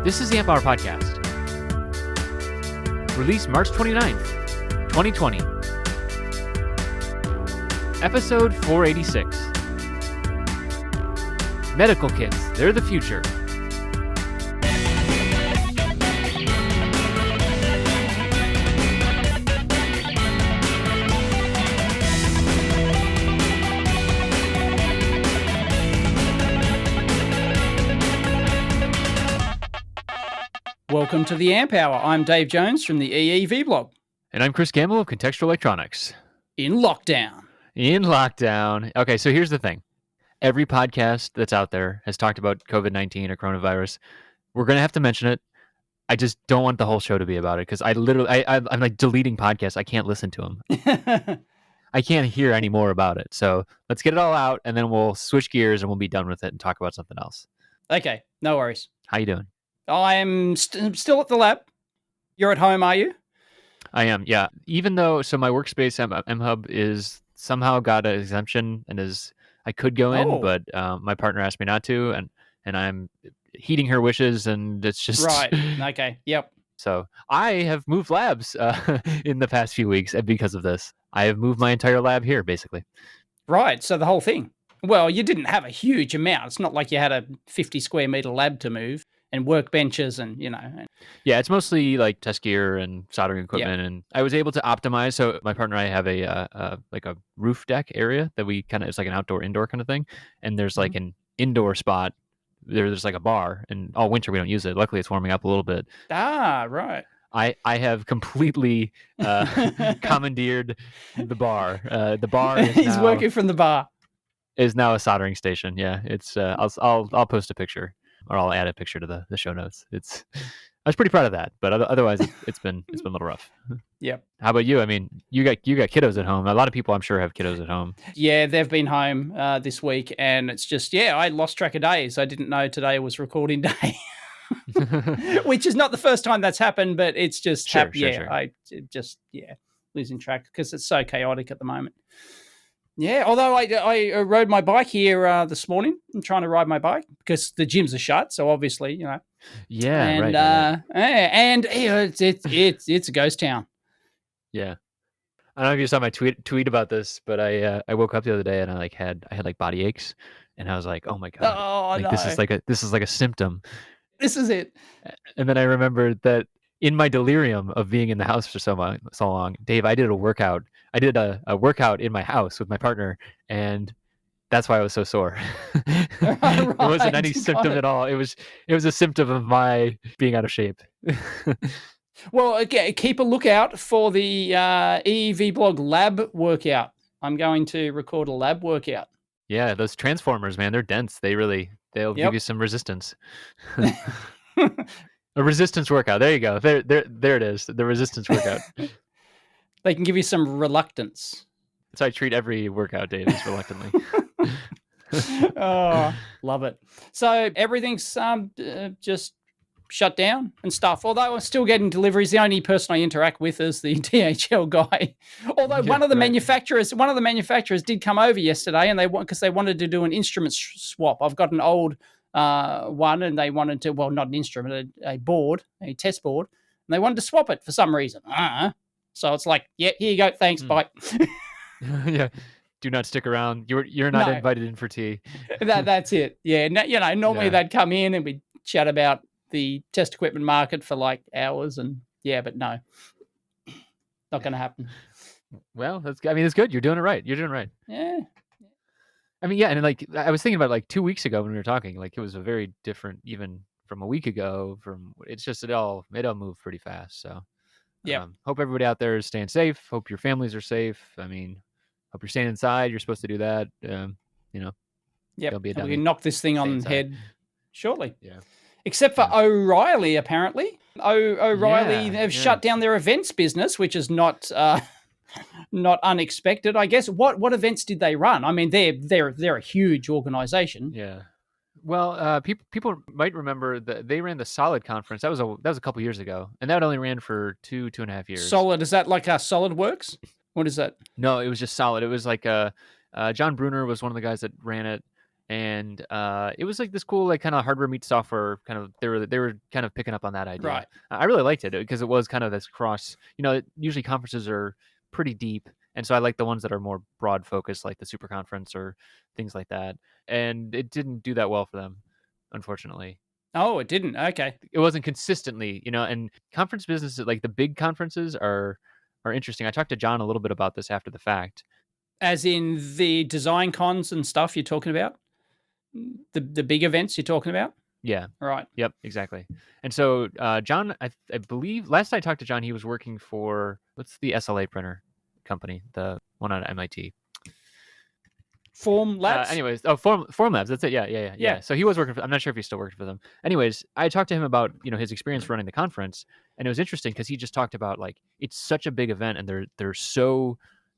This is the Amp Hour Podcast. Released March 29th, 2020. Episode 486. Medical kits, they're the future. Welcome to the Amp Hour. I'm Dave Jones from the EEV blog. And I'm Chris Gamble of Contextual Electronics. In lockdown. Okay, so here's the thing. Every podcast that's out there has talked about COVID-19 or coronavirus. We're going to have to mention it. I just don't want the whole show to be about it because I'm like deleting podcasts. I can't listen to them. I can't hear any more about it. So let's get it all out and then we'll switch gears and we'll be done with it and talk about something else. Okay, no worries. How you doing? I'm still at the lab. You're at home, are you? I am, yeah. Even though, so my workspace MHub is somehow got an exemption and I could go in, but my partner asked me not to, and I'm heeding her wishes, and it's just right. Okay. Yep. So I have moved labs in the past few weeks because of this. I have moved my entire lab here, basically. Right. So the whole thing. Well, you didn't have a huge amount. It's not like you had a 50 square meter lab to move. And workbenches and, Yeah, it's mostly like test gear and soldering equipment. Yep. And I was able to optimize. So my partner and I have a roof deck area that we kind of, it's like an outdoor-indoor kind of thing. And there's like an indoor spot. There's like a bar. And all winter we don't use it. Luckily, it's warming up a little bit. Ah, right. I have completely commandeered the bar. The bar is He's working from the bar. Is now a soldering station. Yeah, it's. I'll post a picture. Or I'll add a picture to the show notes. I was pretty proud of that, but otherwise it's been a little rough. Yep. How about you? I mean, you got kiddos at home. A lot of people I'm sure have kiddos at home. Yeah, they've been home this week, and it's just I lost track of days. I didn't know today was recording day, which is not the first time that's happened, but it's just sure. I just losing track because it's so chaotic at the moment. Yeah, although I rode my bike here this morning. I'm trying to ride my bike because the gyms are shut, so obviously, Yeah, and, right. And it's a ghost town. Yeah, I don't know if you saw my tweet about this, but I woke up the other day and I had body aches, and I was like, oh my god, no. this is like a symptom. This is it. And then I remembered that in my delirium of being in the house for so long, Dave, I did a workout. I did a workout in my house with my partner, and that's why I was so sore. It wasn't any symptom at all. It was a symptom of my being out of shape. Well, okay, keep a lookout for the EEV blog lab workout. I'm going to record a lab workout. Yeah, those transformers, man, they're dense. They'll give you some resistance. A resistance workout. There you go. There it is. The resistance workout. They can give you some reluctance. So I treat every workout, Dave, as reluctantly. Oh, love it. So everything's just shut down and stuff. Although I'm still getting deliveries. The only person I interact with is the DHL guy. Although one of the manufacturers did come over yesterday, and because they wanted to do an instrument swap. I've got an old one, and they wanted to, well, not an instrument, a board, a test board, and they wanted to swap it for some reason. So it's like, yeah, here you go, thanks, bye. Yeah, do not stick around. You're not invited in for tea. That's it. Yeah, normally they'd come in and we'd chat about the test equipment market for like hours, and but no, not going to happen. Well, it's good. You're doing it right. Yeah. I mean, yeah, and like I was thinking about like 2 weeks ago when we were talking, like it was a very different, even from a week ago. It's just it all moved pretty fast. So hope everybody out there is staying safe. Hope your families are safe. I mean, hope you're staying inside. You're supposed to do that. Yep. We can knock this thing on the head shortly. Yeah. Except for O'Reilly, apparently. O'Reilly have shut down their events business, which is not not unexpected, I guess. What events did they run? I mean, they're a huge organization. Yeah. Well, people might remember that they ran the Solid conference. That was a couple years ago, and that only ran for 2.5 years. Solid, is that like SolidWorks? What is that? No, it was just Solid. It was like John Bruner was one of the guys that ran it, and it was like this cool like kind of hardware meets software kind of. They were kind of picking up on that idea. Right. I really liked it because it was kind of this cross. Usually conferences are pretty deep, and so I like the ones that are more broad focused, like the Super Conference or things like that. And it didn't do that well for them, unfortunately. Oh, it didn't. Okay. It wasn't consistently, and conference businesses, like the big conferences, are interesting. I talked to John a little bit about this after the fact. As in the design cons and stuff you're talking about? The big events you're talking about? Yeah. Right. Yep, exactly. And so John, I believe last I talked to John, he was working for, what's the SLA printer company, the one out of MIT? Formlabs? Anyways, Formlabs. That's it. Yeah. So he was working for. I'm not sure if he's still working for them. Anyways, I talked to him about his experience running the conference, and it was interesting because he just talked about like it's such a big event, and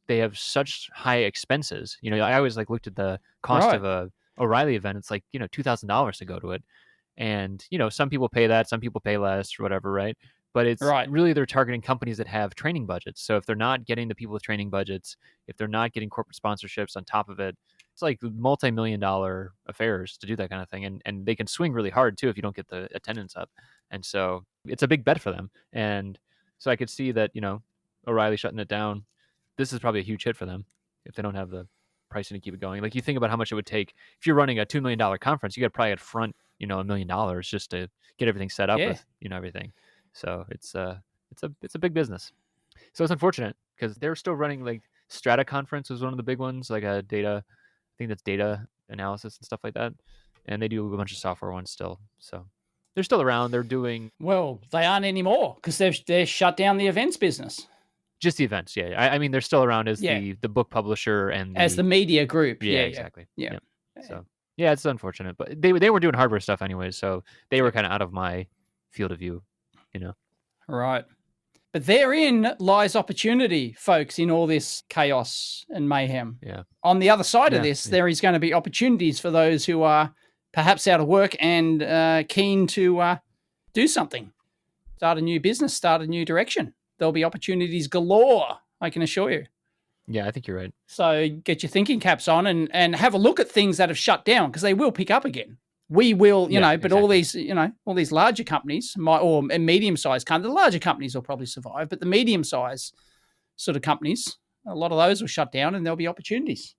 they have such high expenses. I always like looked at the cost of a O'Reilly event. It's like $2,000 to go to it, and some people pay that, some people pay less or whatever, right? But it's really they're targeting companies that have training budgets. So if they're not getting the people with training budgets, if they're not getting corporate sponsorships on top of it, it's like multi-million-dollar affairs to do that kind of thing. And they can swing really hard too if you don't get the attendance up. And so it's a big bet for them. And so I could see that, O'Reilly shutting it down, this is probably a huge hit for them if they don't have the pricing to keep it going. Like you think about how much it would take if you're running a $2 million conference, you got to probably up front, $1 million just to get everything set up with, everything. So it's a big business. So it's unfortunate because they're still running like Strata Conference was one of the big ones, like a data, I think that's data analysis and stuff like that. And they do a bunch of software ones still. So they're still around. They're doing. Well, they aren't anymore because they're shut down the events business. Just the events, yeah. I mean, they're still around as the book publisher and as the media group. Yeah, exactly. Yeah. So yeah, it's unfortunate, but they were doing hardware stuff anyways, so they were kind of out of my field of view, Right. But therein lies opportunity, folks, in all this chaos and mayhem. Yeah. On the other side of this, there is going to be opportunities for those who are perhaps out of work and keen to do something, start a new business, start a new direction. There'll be opportunities galore, I can assure you. Yeah, I think you're right. So get your thinking caps on and have a look at things that have shut down because they will pick up again. We will, but exactly. all these larger companies or medium-sized companies, the larger companies will probably survive, but the medium-sized sort of companies, a lot of those will shut down and there'll be opportunities.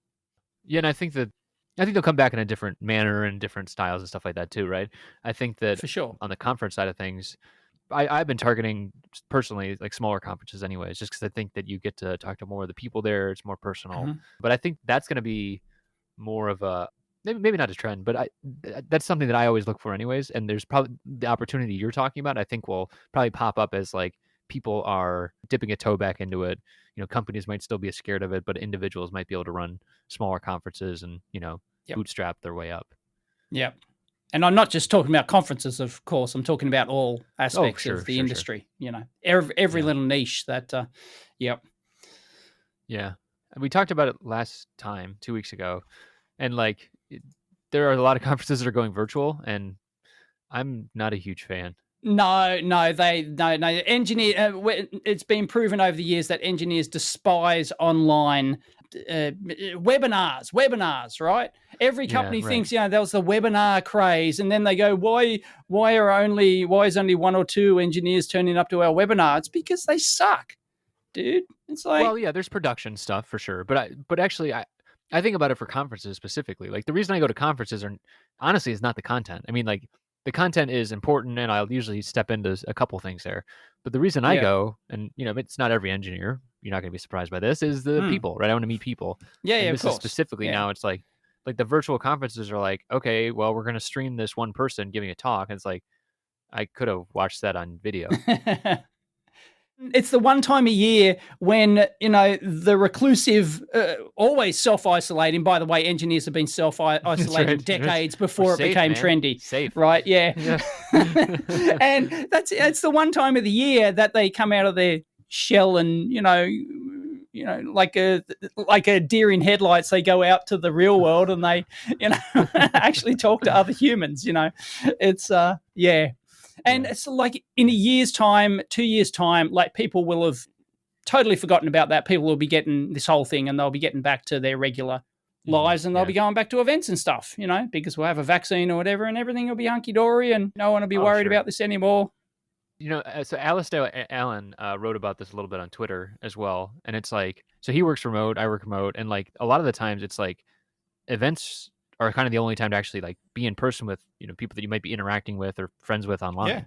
Yeah, and I think they'll come back in a different manner and different styles and stuff like that too, right? I think that for sure on the conference side of things, I've been targeting personally like smaller conferences anyways, just because I think that you get to talk to more of the people there. It's more personal. Mm-hmm. But I think that's going to be more of a, maybe not a trend, but that's something that I always look for anyways. And there's probably the opportunity you're talking about, I think will probably pop up as like people are dipping a toe back into it. Companies might still be scared of it, but individuals might be able to run smaller conferences and, bootstrap their way up. Yeah. And I'm not just talking about conferences, of course. I'm talking about all aspects of the industry. Sure. Every little niche that, Yeah. And we talked about it last time, 2 weeks ago. And like, there are a lot of conferences that are going virtual, and I'm not a huge fan. No. It's been proven over the years that engineers despise online webinars, right? Every company thinks, there was the webinar craze, and then they go, why is only one or two engineers turning up to our webinar? It's because they suck, dude. It's like, well, yeah, there's production stuff for sure, but actually, I think about it for conferences specifically. Like the reason I go to conferences honestly is not the content. I mean, like the content is important, and I'll usually step into a couple things there. But the reason I go, and it's not every engineer, you're not going to be surprised by this, is the people, right? I want to meet people. Yeah, and this is specifically now. It's like the virtual conferences are like, okay, well, we're going to stream this one person giving a talk, and it's like I could have watched that on video. It's the one time a year when, the reclusive, always self-isolating. By the way, engineers have been self-isolating decades before it became trendy. Safe. Right, yeah. And it's the one time of the year that they come out of their shell and, like a deer in headlights, they go out to the real world and they, actually talk to other humans, It's, And it's like in a year's time, 2 years' time, like people will have totally forgotten about that. People will be getting this whole thing and they'll be getting back to their regular lives, and they'll be going back to events and stuff, because we'll have a vaccine or whatever, and everything will be hunky-dory, and no one will be worried about this anymore. So Alistair Allen wrote about this a little bit on Twitter as well, and it's like, so he works remote, I work remote, and like a lot of the times it's like events are kind of the only time to actually like be in person with people that you might be interacting with or friends with online.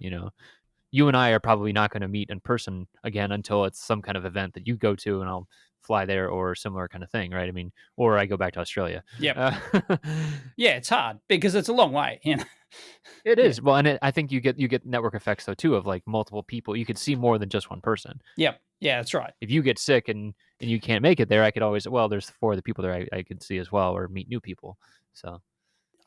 You and I are probably not going to meet in person again until it's some kind of event that you go to and I'll fly there or similar kind of thing, right? I mean, or I go back to Australia. Yeah, it's hard because it's a long way. It is. Well, and I think you get network effects though too of like multiple people. You could see more than just one person. Yep. Yeah, that's right. If you get sick and you can't make it there, I could always there's 4 other people there I could see as well or meet new people. So.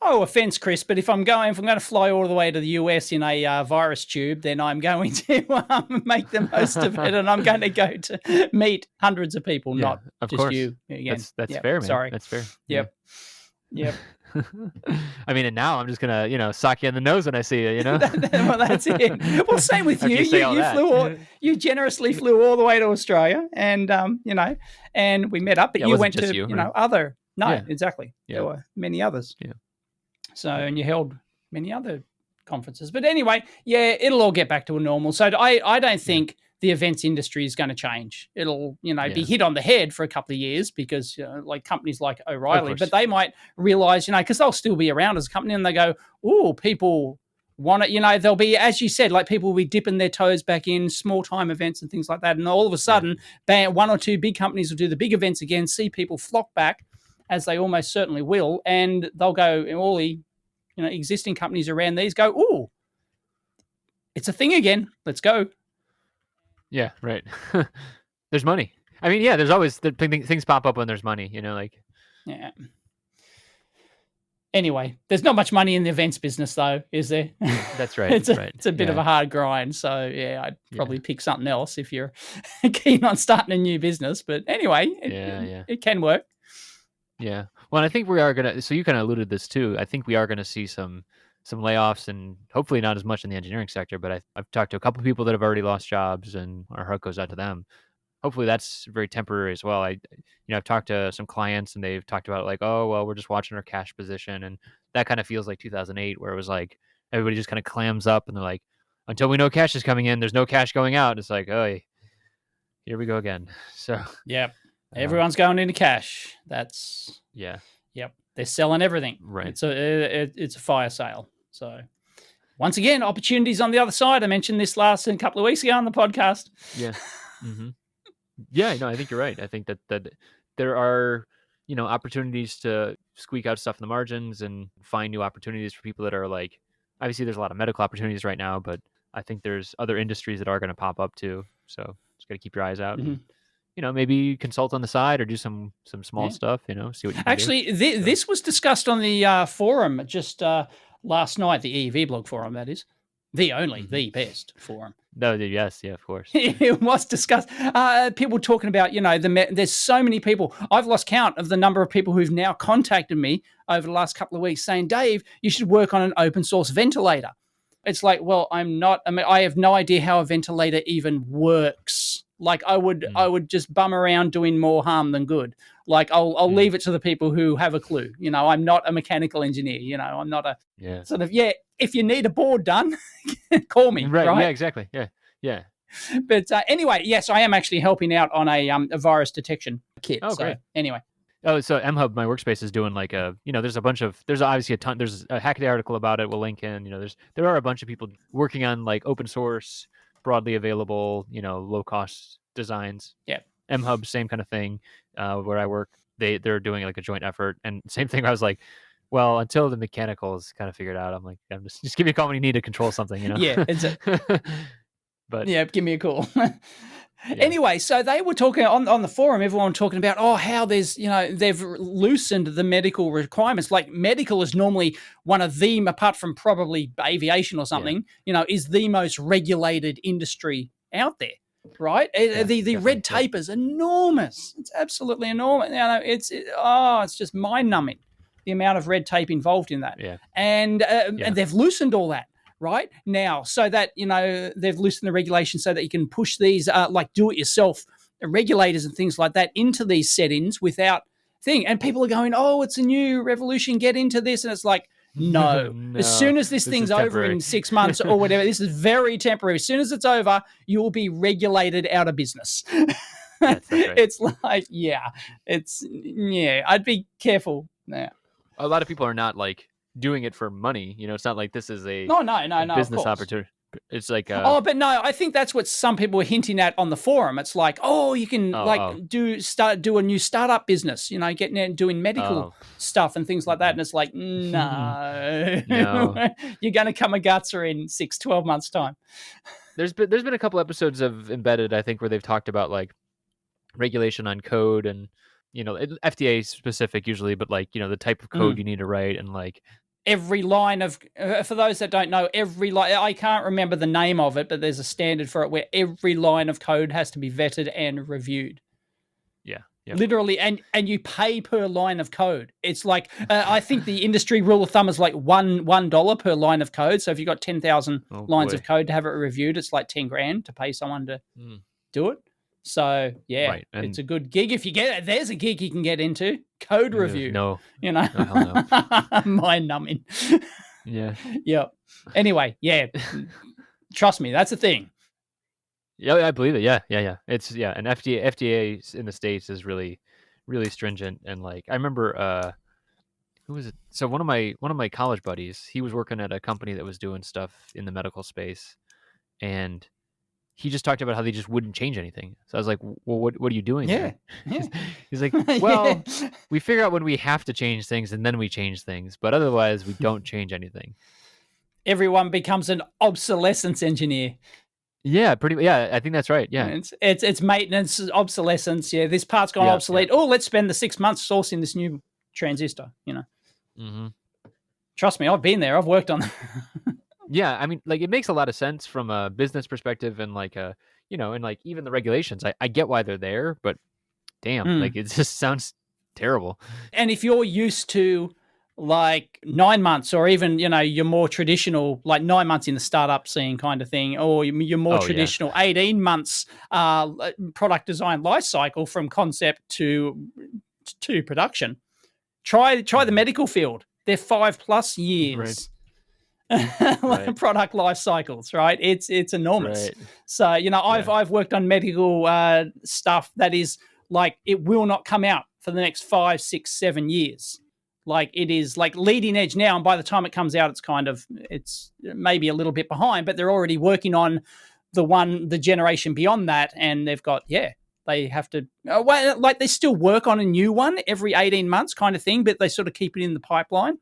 Oh, offense, Chris, but if I'm going to fly all the way to the US in a virus tube, then I'm going to make the most of it, and I'm going to go to meet hundreds of people, not of just course. you. Again. That's fair, man. Sorry. That's fair. Yep. I mean, and now I'm just gonna, sock you in the nose when I see you. Well, that's it. Well, same with you. You generously flew all the way to Australia, and and we met up. But you went to other. No, exactly. There were many others. Yeah. So, and you held many other conferences. But anyway, it'll all get back to a normal. So I don't think the events industry is going to change. It'll, be hit on the head for a couple of years because, like companies like O'Reilly, but they might realize, because they'll still be around as a company and they go, oh, people want it. They'll be, as you said, like people will be dipping their toes back in small time events and things like that. And all of a sudden, one or two big companies will do the big events again, see people flock back, as they almost certainly will, and they'll go, and all the existing companies around these go, oh, it's a thing again. Let's go. Yeah, right. There's money. I mean, there's always things pop up when there's money. Yeah. Anyway, there's not much money in the events business, though, is there? That's right. It's a bit of a hard grind. So, I'd probably pick something else if you're keen on starting a new business. But anyway, it can work. Yeah. Well, I think we are going to, so you kind of alluded this too. I think we are going to see some layoffs and hopefully not as much in the engineering sector, but I've talked to a couple of people that have already lost jobs and our heart goes out to them. Hopefully that's very temporary as well. I've talked to some clients and they've talked about like, oh, well, we're just watching our cash position. And that kind of feels like 2008 where it was like, everybody just kind of clams up and they're like, until we know cash is coming in, there's no cash going out. It's like, oh, here we go again. So, yeah. Everyone's going into cash. That's yep. They're selling everything. Right. It's a fire sale. So once again, opportunities on the other side. I mentioned this last a couple of weeks ago on the podcast. Yeah. Mm-hmm. Yeah. No, I think you're right. I think that there are opportunities to squeak out stuff in the margins and find new opportunities for people that are like. Obviously, there's a lot of medical opportunities right now, but I think there's other industries that are going to pop up too. So just got to keep your eyes out. Mm-hmm. And, maybe consult on the side or do some small stuff, see what you can Actually, do. This was discussed on the forum just last night, the EEV blog forum, that is. The only, the best forum. No, yes, of course. It was discussed. People talking about, there's so many people. I've lost count of the number of people who've now contacted me over the last couple of weeks saying, Dave, you should work on an open source ventilator. It's like, well, I have no idea how a ventilator even works. Like I would just bum around doing more harm than good. Like I'll leave it to the people who have a clue. I'm not a mechanical engineer. I'm not a sort of, if you need a board done, call me. Right. Yeah, exactly. Yeah. But anyway, yes, I am actually helping out on a virus detection kit. Oh, great. Anyway. Oh, so MHub, my workspace, is doing like there's obviously a ton, there's a Hackaday article about it. We'll link in, there are a bunch of people working on like open source, broadly available, low cost designs. Yeah. MHub, same kind of thing. Where I work, they're doing like a joint effort, and same thing. I was like, well, until the mechanical is kind of figured out, I'm like, I'm just give me a call when you need to control something, Yeah, but yeah, give me a call. Anyway, so they were talking on the forum, everyone talking about, how there's, they've loosened the medical requirements. Like medical is normally one of the, apart from probably aviation or something, is the most regulated industry out there, right? The red tape is enormous. It's absolutely enormous. It's just mind numbing, the amount of red tape involved in that. Yeah. And they've loosened all that. Right now, so that they've loosened the regulation so that you can push these like do-it-yourself regulators and things like that into these settings without thing. And people are going, oh, it's a new revolution. Get into this. And it's like, no. As soon as this thing's over in 6 months or whatever, this is very temporary. As soon as it's over, you will be regulated out of business. That's right. It's like, I'd be careful. Yeah. A lot of people are not like doing it for money. You know, it's not like this is a no, business opportunity. It's like but no, I think that's what some people were hinting at on the forum. It's like, oh, you can do a new startup business, you know, getting out and doing medical stuff and things like that. And it's like, no. You're going to come a gutser in 6-12 months time. There's been a couple episodes of Embedded, I think, where they've talked about like regulation on code and, you know, FDA specific usually, but like, you know, the type of code you need to write and like every line of, for those that don't know, every line, I can't remember the name of it, but there's a standard for it where every line of code has to be vetted and reviewed. Yeah. Yep. Literally, and you pay per line of code. It's like, I think the industry rule of thumb is like $1 per line of code. So if you've got 10,000 lines of code to have it reviewed, it's like 10 grand to pay someone to do it. So yeah, right. It's a good gig if you get it. There's a gig you can get into. Code review. No, you know, no. Mind numbing. Yeah. Yep. Anyway, yeah. Trust me, that's a thing. Yeah, I believe it. Yeah. It's and FDA in the States is really, really stringent. And like I remember, who was it? So one of my college buddies, he was working at a company that was doing stuff in the medical space, and he just talked about how they just wouldn't change anything. So I was like, well, what are you doing? Yeah. He's like, well, we figure out when we have to change things and then we change things, but otherwise we don't change anything. Everyone becomes an obsolescence engineer. Yeah, I think that's right. Yeah. It's maintenance, obsolescence. Yeah. This part's gone obsolete. Yeah. Oh, let's spend the 6 months sourcing this new transistor, you know? Mm-hmm. Trust me, I've been there. I've worked on Yeah, I mean, like it makes a lot of sense from a business perspective and like you know, and like even the regulations. I get why they're there, but damn, like it just sounds terrible. And if you're used to like 9 months or even, you know, you're more traditional, like 9 months in the startup scene kind of thing, or you're more traditional 18 months product design life cycle from concept to production. Try the medical field. They're 5+ years. Right. Product life cycles, right? It's enormous. Right. So, you know, I've worked on medical stuff that is like it will not come out for the next 5, 6, 7 years. Like it is like leading edge now, and by the time it comes out, it's maybe a little bit behind, but they're already working on the generation beyond that, and they've got they have to like they still work on a new one every 18 months kind of thing, but they sort of keep it in the pipeline.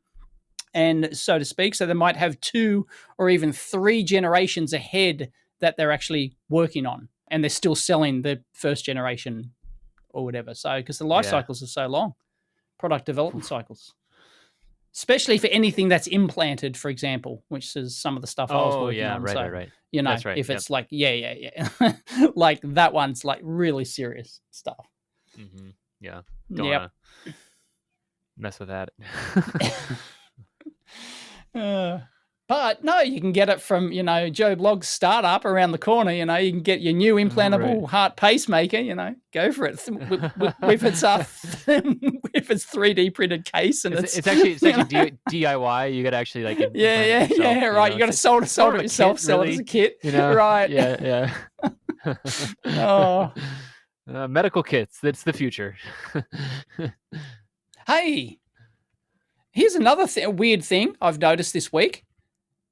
And so to speak, so they might have 2 or even 3 generations ahead that they're actually working on, and they're still selling the first generation or whatever. So because the life cycles are so long, product development cycles, especially for anything that's implanted, for example, which is some of the stuff I was working on. Right. You know, that's right. If it's like, like that one's like really serious stuff. Mm-hmm. Yeah. Don't wanna mess with that. But no, you can get it from, you know, Joe Blogg's startup around the corner. You know, you can get your new implantable heart pacemaker. You know, go for it. If it's 3D printed case and it's actually DIY. You got to actually like right. You got to solder it yourself. Sell it as a kit. You know, right? Yeah. Medical kits. That's the future. Hey. Here's another weird thing I've noticed this week.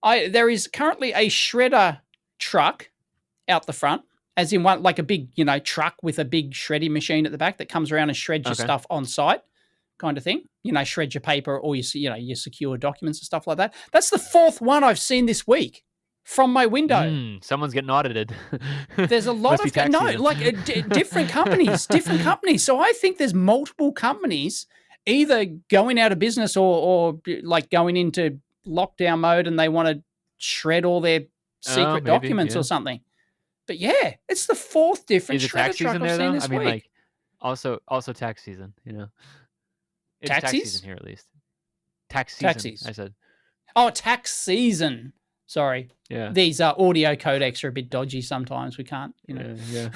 There is currently a shredder truck out the front, as in one like a big, you know, truck with a big shredding machine at the back that comes around and shreds your stuff on site, kind of thing. You know, shred your paper or your secure documents and stuff like that. That's the 4th one I've seen this week from my window. Someone's getting audited. There's a lot of different companies. So I think there's multiple companies either going out of business or like going into lockdown mode and they want to shred all their secret documents or something. But yeah, it's the 4th different shredder truck I've seen this week. Like also tax season, you know. It's tax season here at least. Tax season, I said. Oh, tax season. Sorry. Yeah. These audio codecs are a bit dodgy sometimes. We can't, you know. Yeah.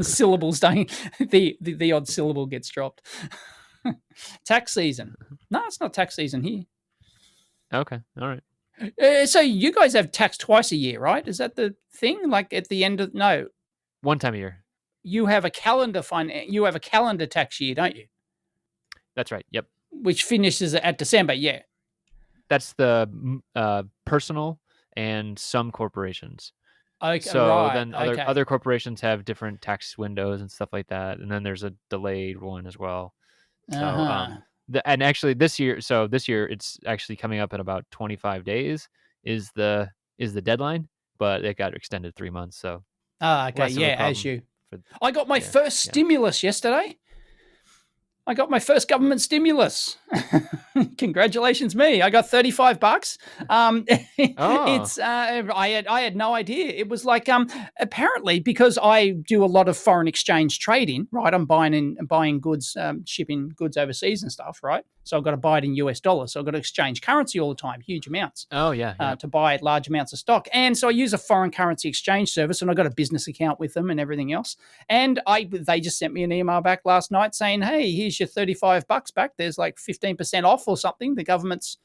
Syllables don't. The odd syllable gets dropped. Tax season. No, it's not tax season here. Okay, all right. So you guys have tax twice a year, right? Is that the thing? Like at the end of no, One time a year. you have a calendar you have a calendar tax year, don't you? That's right. Yep. Which finishes at December. Yeah. That's the personal and some corporations. Okay. So right. then Okay. other corporations have different tax windows and stuff like that, and then there's a delayed one as well. So and actually this year it's actually coming up in about 25 days is the deadline, but it got extended 3 months. So okay. less of a Yeah. As problem you. for, I got my yeah, first yeah. stimulus yesterday. I got my first government stimulus. Congratulations, me! I got $35. It's I had no idea. It was like apparently because I do a lot of foreign exchange trading, right? I'm buying goods, shipping goods overseas and stuff, right? So I've got to buy it in US dollars. So I've got to exchange currency all the time, huge amounts. Oh yeah. To buy large amounts of stock, and so I use a foreign currency exchange service, and I got a business account with them and everything else. And they just sent me an email back last night saying, "Hey, here's your $35 back. There's like 15% off or something. The government's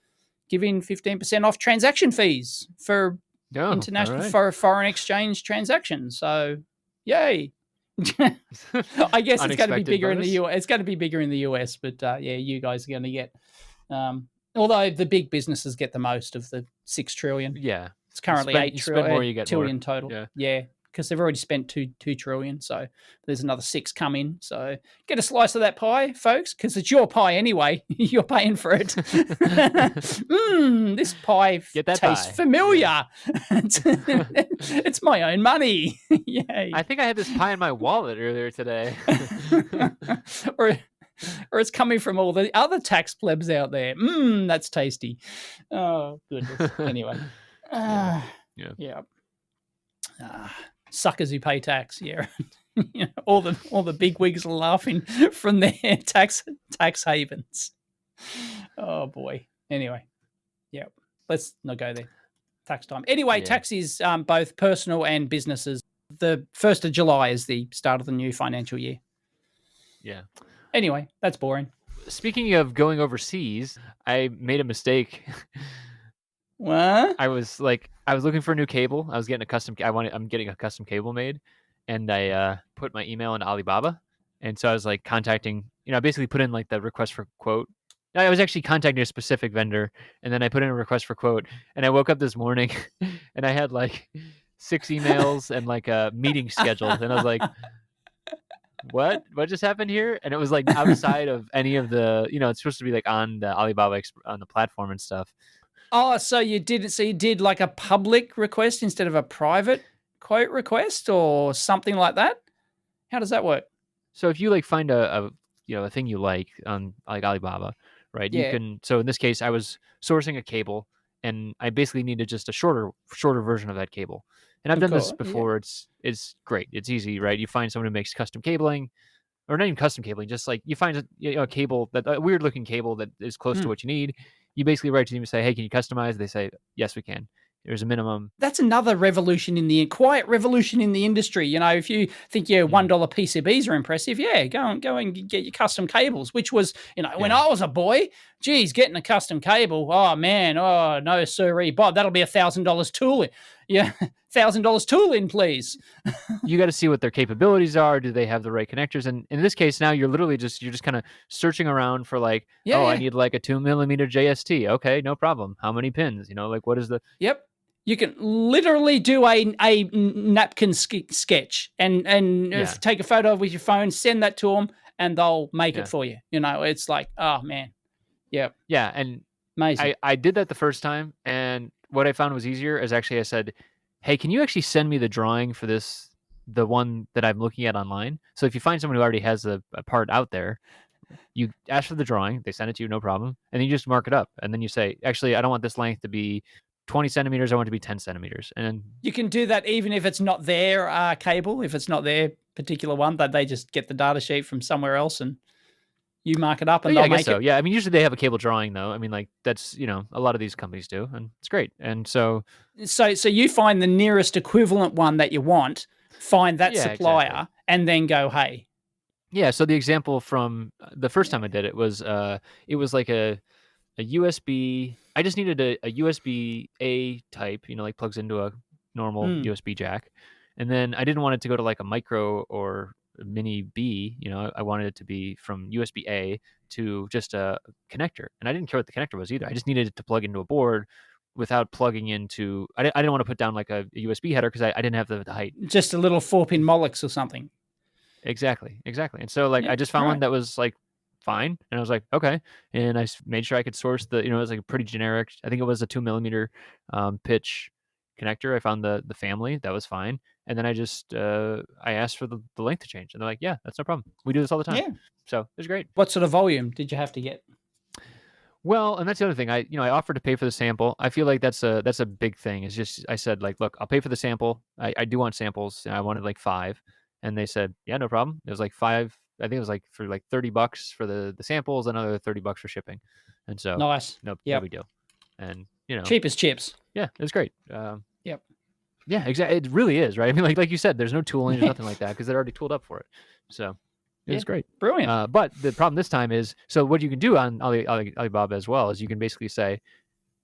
giving 15% off transaction fees for international for foreign exchange transactions. So, yay." I guess it's going to be bigger in the US. It's going to be bigger in the US, but yeah, you guys are going to get. Although the big businesses get the most of the 6 trillion. Yeah, it's currently 8 trillion more. total. Yeah, because they've already spent 2 trillion. So there's another 6 coming. So get a slice of that pie, folks, because it's your pie anyway. You're paying for it. This pie tastes familiar. It's my own money. Yay! I think I had this pie in my wallet earlier today. Or it's coming from all the other tax plebs out there. That's tasty. Oh, goodness. Anyway. Yeah. Suckers who pay tax. Yeah. all the big wigs are laughing from their tax havens. Oh, boy. Anyway. Yeah. Let's not go there. Tax time. Anyway, tax is both personal and businesses. The 1st of July is the start of the new financial year. Yeah. Anyway, that's boring. Speaking of going overseas, I made a mistake. What? I was looking for a new cable. I'm getting a custom cable made, and I put my email into Alibaba, and so I was like contacting. I basically put in like the request for quote. I was actually contacting a specific vendor, and then I put in a request for quote. And I woke up this morning, and I had like 6 emails and like a meeting scheduled, and I was like, what just happened here? And it was like outside of any of the, it's supposed to be like on the Alibaba on the platform and stuff. Oh, so you did like a public request instead of a private quote request or something like that? How does that work? So if you like find a thing you like on like Alibaba, right? Yeah. You can. So in this case, I was sourcing a cable, and I basically needed just a shorter version of that cable. And I've done this before. Yeah. It's great. It's easy, right? You find someone who makes custom cabling, or not even custom cabling, just like you find a cable, a weird looking cable that is close to what you need. You basically write to them and say, "Hey, can you customize?" They say, "Yes, we can." There's a minimum. That's another quiet revolution in the industry. If you think your $1 PCBs are impressive, go and get your custom cables, which was, when I was a boy, geez, getting a custom cable, oh man, oh no, sirree, Bob, that'll be $1,000 tooling. Yeah, $1,000 tooling, please. You got to see what their capabilities are. Do they have the right connectors? And in this case, now you're just kind of searching around for like, I need like a 2mm JST. Okay, no problem. How many pins? Like what is the? Yep. You can literally do a napkin sketch and take a photo with your phone, send that to them, and they'll make it for you. It's like, oh man, yeah, and amazing. I did that the first time, and what I found was easier is actually I said, hey, can you actually send me the drawing for the one that I'm looking at online? So if you find someone who already has a part out there, you ask for the drawing, they send it to you, no problem, and then you just mark it up, and then you say, actually, I don't want this length to be 20 centimeters, I want it to be 10 centimeters. And you can do that even if it's not their cable, if it's not their particular one, that they just get the data sheet from somewhere else and you mark it up and they'll make it. Yeah, I mean, usually they have a cable drawing though. I mean, like that's, a lot of these companies do, and it's great. And so you find the nearest equivalent one that you want, find that supplier, and then go, hey. Yeah, so the example from the first time I did it was like a USB. I just needed a USB A type, like plugs into a normal Mm. USB jack. And then I didn't want it to go to like a micro or a mini B, I wanted it to be from USB A to just a connector. And I didn't care what the connector was either. I just needed it to plug into a board without plugging into, I didn't want to put down like a USB header because I didn't have the height. Just a little 4-pin Molex or something. Exactly. And so like I just found one that was like fine, and I was like, okay, and I made sure I could source the, it was like a pretty generic, I think it was a 2mm pitch connector. I found the family that was fine, and then I just I asked for the length to change, and they're like, yeah, that's no problem, we do this all the time. Yeah. So it was great. What sort of volume did you have to get? Well, and that's the other thing. I offered to pay for the sample. I feel like that's a big thing. It's just, I said, like, look, I'll pay for the sample. I do want samples, and I wanted like 5, and they said, yeah, no problem. It was like 5. I think it was like for like $30 for the samples, another $30 for shipping, and so Nice. no big deal. And cheap as chips. Yeah, it was great. Yep. Yeah, exactly. It really is, right? I mean, like you said, there's no tooling, there's nothing like that because they're already tooled up for it. So it was great. Brilliant. But the problem this time is, so what you can do on Alibaba as well is you can basically say,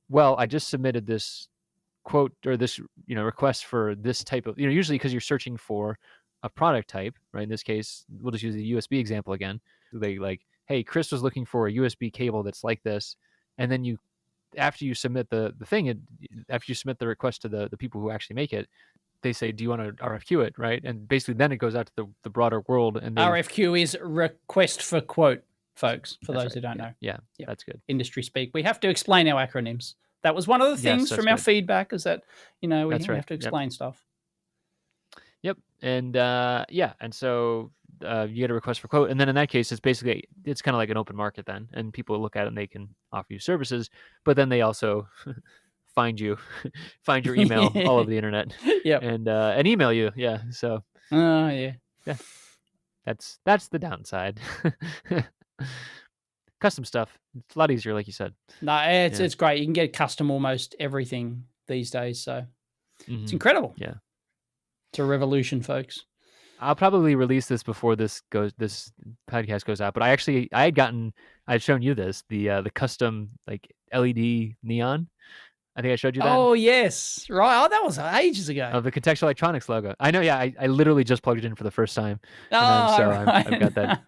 well, I just submitted this quote or this, request for this type of, usually because you're searching for a product type, right? In this case, we'll just use the USB example again. They like, hey, Chris was looking for a USB cable that's like this. And then after you submit the thing, after you submit the request to the people who actually make it, they say, do you want to RFQ it, right? And basically then it goes out to the broader world. And RFQ is request for quote, folks, for those who don't know. Yeah, that's good. Industry speak. We have to explain our acronyms. That was one of the things from our feedback, is that, we have to explain stuff. Yep. And and so you get a request for quote. And then in that case, it's basically, it's kind of like an open market then. And people look at it and they can offer you services, but then they also find your email all over the internet. Yep. And email you. Yeah. So yeah. That's the downside. Custom stuff, it's a lot easier, like you said. No, it's great. You can get custom almost everything these days, so it's incredible. Yeah, it's a revolution, folks. I'll probably release this before this podcast goes out, but I had shown you this, the custom like LED neon. I think I showed you that. Oh yes, right. Oh, that was ages ago. Of the Contextual Electronics logo. I know. Yeah, I literally just plugged it in. For the first time. Oh, so right. I've got that.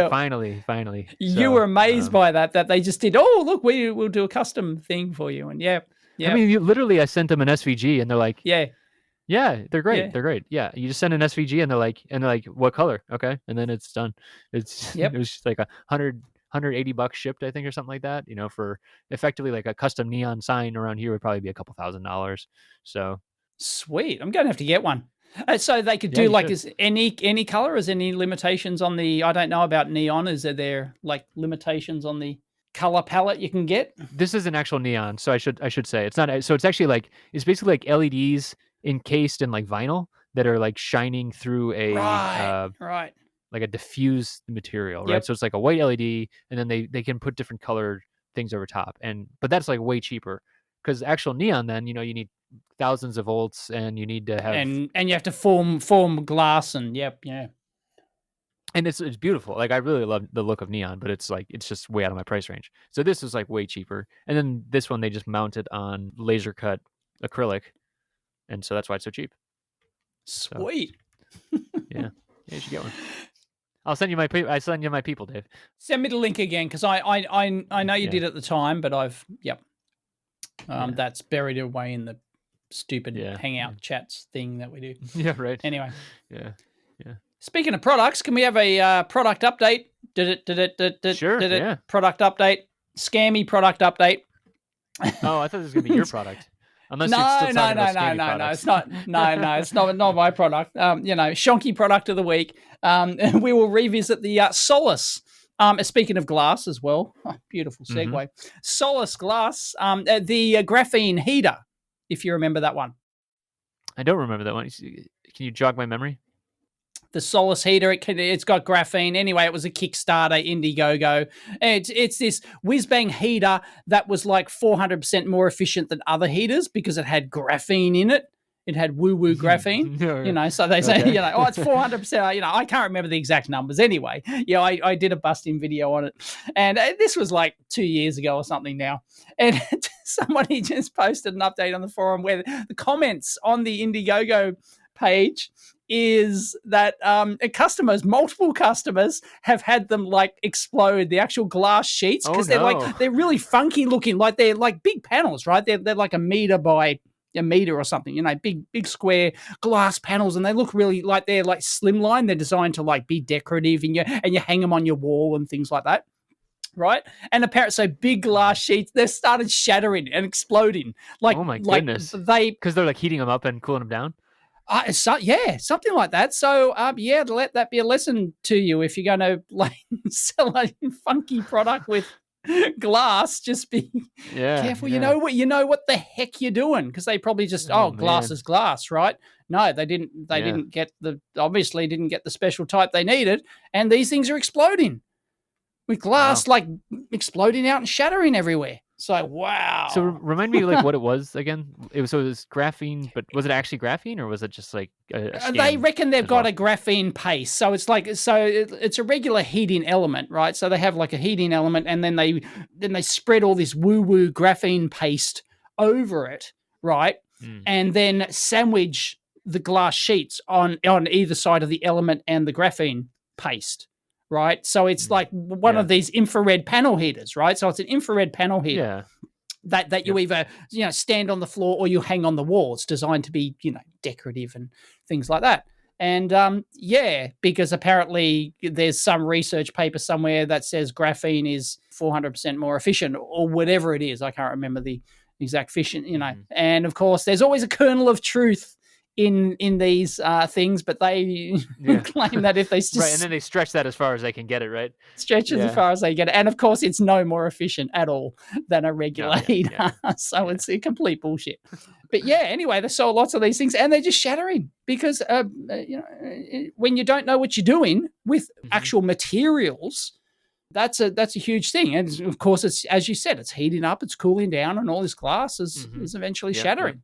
Finally. You were amazed by that they just did. Oh, look, we'll do a custom thing for you, and yeah. I mean, literally, I sent them an SVG, and they're like, yeah, they're great. Yeah. They're great. Yeah, you just send an SVG, and they're like, what color? Okay, and then it's done. It was just like $180 shipped, I think, or something like that. For effectively like a custom neon sign around here would probably be a couple $1,000s. So sweet. I'm gonna have to get one. So they could do is any color? Is any limitations on the? I don't know about neon. Is there like limitations on the color palette you can get? This is an actual neon, so I should say it's not. So it's actually it's basically like LEDs encased in like vinyl that are like shining through a right. Like a diffused material, right? So it's like a white LED, and then they can put different colored things over top, but that's like way cheaper because actual neon, then you need thousands of volts, and you need to have and you have to form glass, and and it's beautiful. Like I really love the look of neon, but it's just way out of my price range. So this is like way cheaper, and then this one they just mounted on laser cut acrylic, and so that's why it's so cheap. Sweet. So, yeah, you should get one. I'll send you my people, Dave. Send me the link again, because I know you did at the time, but that's buried away in the stupid Hangout chats thing that we do. Yeah, right. Anyway. Yeah. Speaking of products, can we have a product update? Sure. Product update. Scammy product update. Oh, I thought this was gonna be your product. Unless no, it's not. No, it's not my product. Shonky product of the week. We will revisit the Solus. Speaking of glass as well, beautiful segue. Mm-hmm. Solus glass, the graphene heater, if you remember that one. I don't remember that one. Can you jog my memory? The Solus heater, it's got graphene. Anyway, it was a Kickstarter, Indiegogo. It's this whiz-bang heater that was like 400% more efficient than other heaters because it had graphene in it. it had woo-woo graphene. So they say, Okay. oh, it's 400%. I can't remember the exact numbers anyway. I did a busting video on it. And this was like 2 years ago or something now. And somebody just posted an update on the forum where the comments on the Indiegogo page is that multiple customers have had them like explode, the actual glass sheets, because they're really funky looking, like they're like big panels, right? They're like a meter by a meter or something, big square glass panels, and they look really like they're like slimline. They're designed to like be decorative, and you hang them on your wall and things like that. Right, and apparently, so big glass sheets, they started shattering and exploding. Like, oh my goodness, because they're like heating them up and cooling them down. Something like that. So, let that be a lesson to you if you're going to like sell a funky product with glass. Just be careful. Yeah. You know what the heck you're doing, because they probably just glass is glass, right? No, they didn't. They didn't get the special type they needed, and these things are exploding with glass like exploding out and shattering everywhere. So, wow. So remind me like what it was again. It was graphene, but was it actually graphene or was it just like a they reckon they've got a graphene paste. So it's like, it's a regular heating element, right? So they have like a heating element, and then they spread all this woo-woo graphene paste over it, right? And then sandwich the glass sheets on either side of the element and the graphene paste. Right. So it's like one of these infrared panel heaters, right? So it's an infrared panel heater that you either, stand on the floor or you hang on the wall. It's designed to be, decorative and things like that. And because apparently there's some research paper somewhere that says graphene is 400% more efficient or whatever it is. I can't remember the exact efficient, and of course there's always a kernel of truth in these things, but they claim that if they right, and then they stretch that as far as they can get it, right? Stretch it as far as they get it, and of course, it's no more efficient at all than a regular heater. So it's a complete bullshit. But anyway, they sold lots of these things, and they're just shattering because when you don't know what you're doing with actual materials, that's a huge thing. And of course, it's, as you said, it's heating up, it's cooling down, and all this glass is eventually shattering.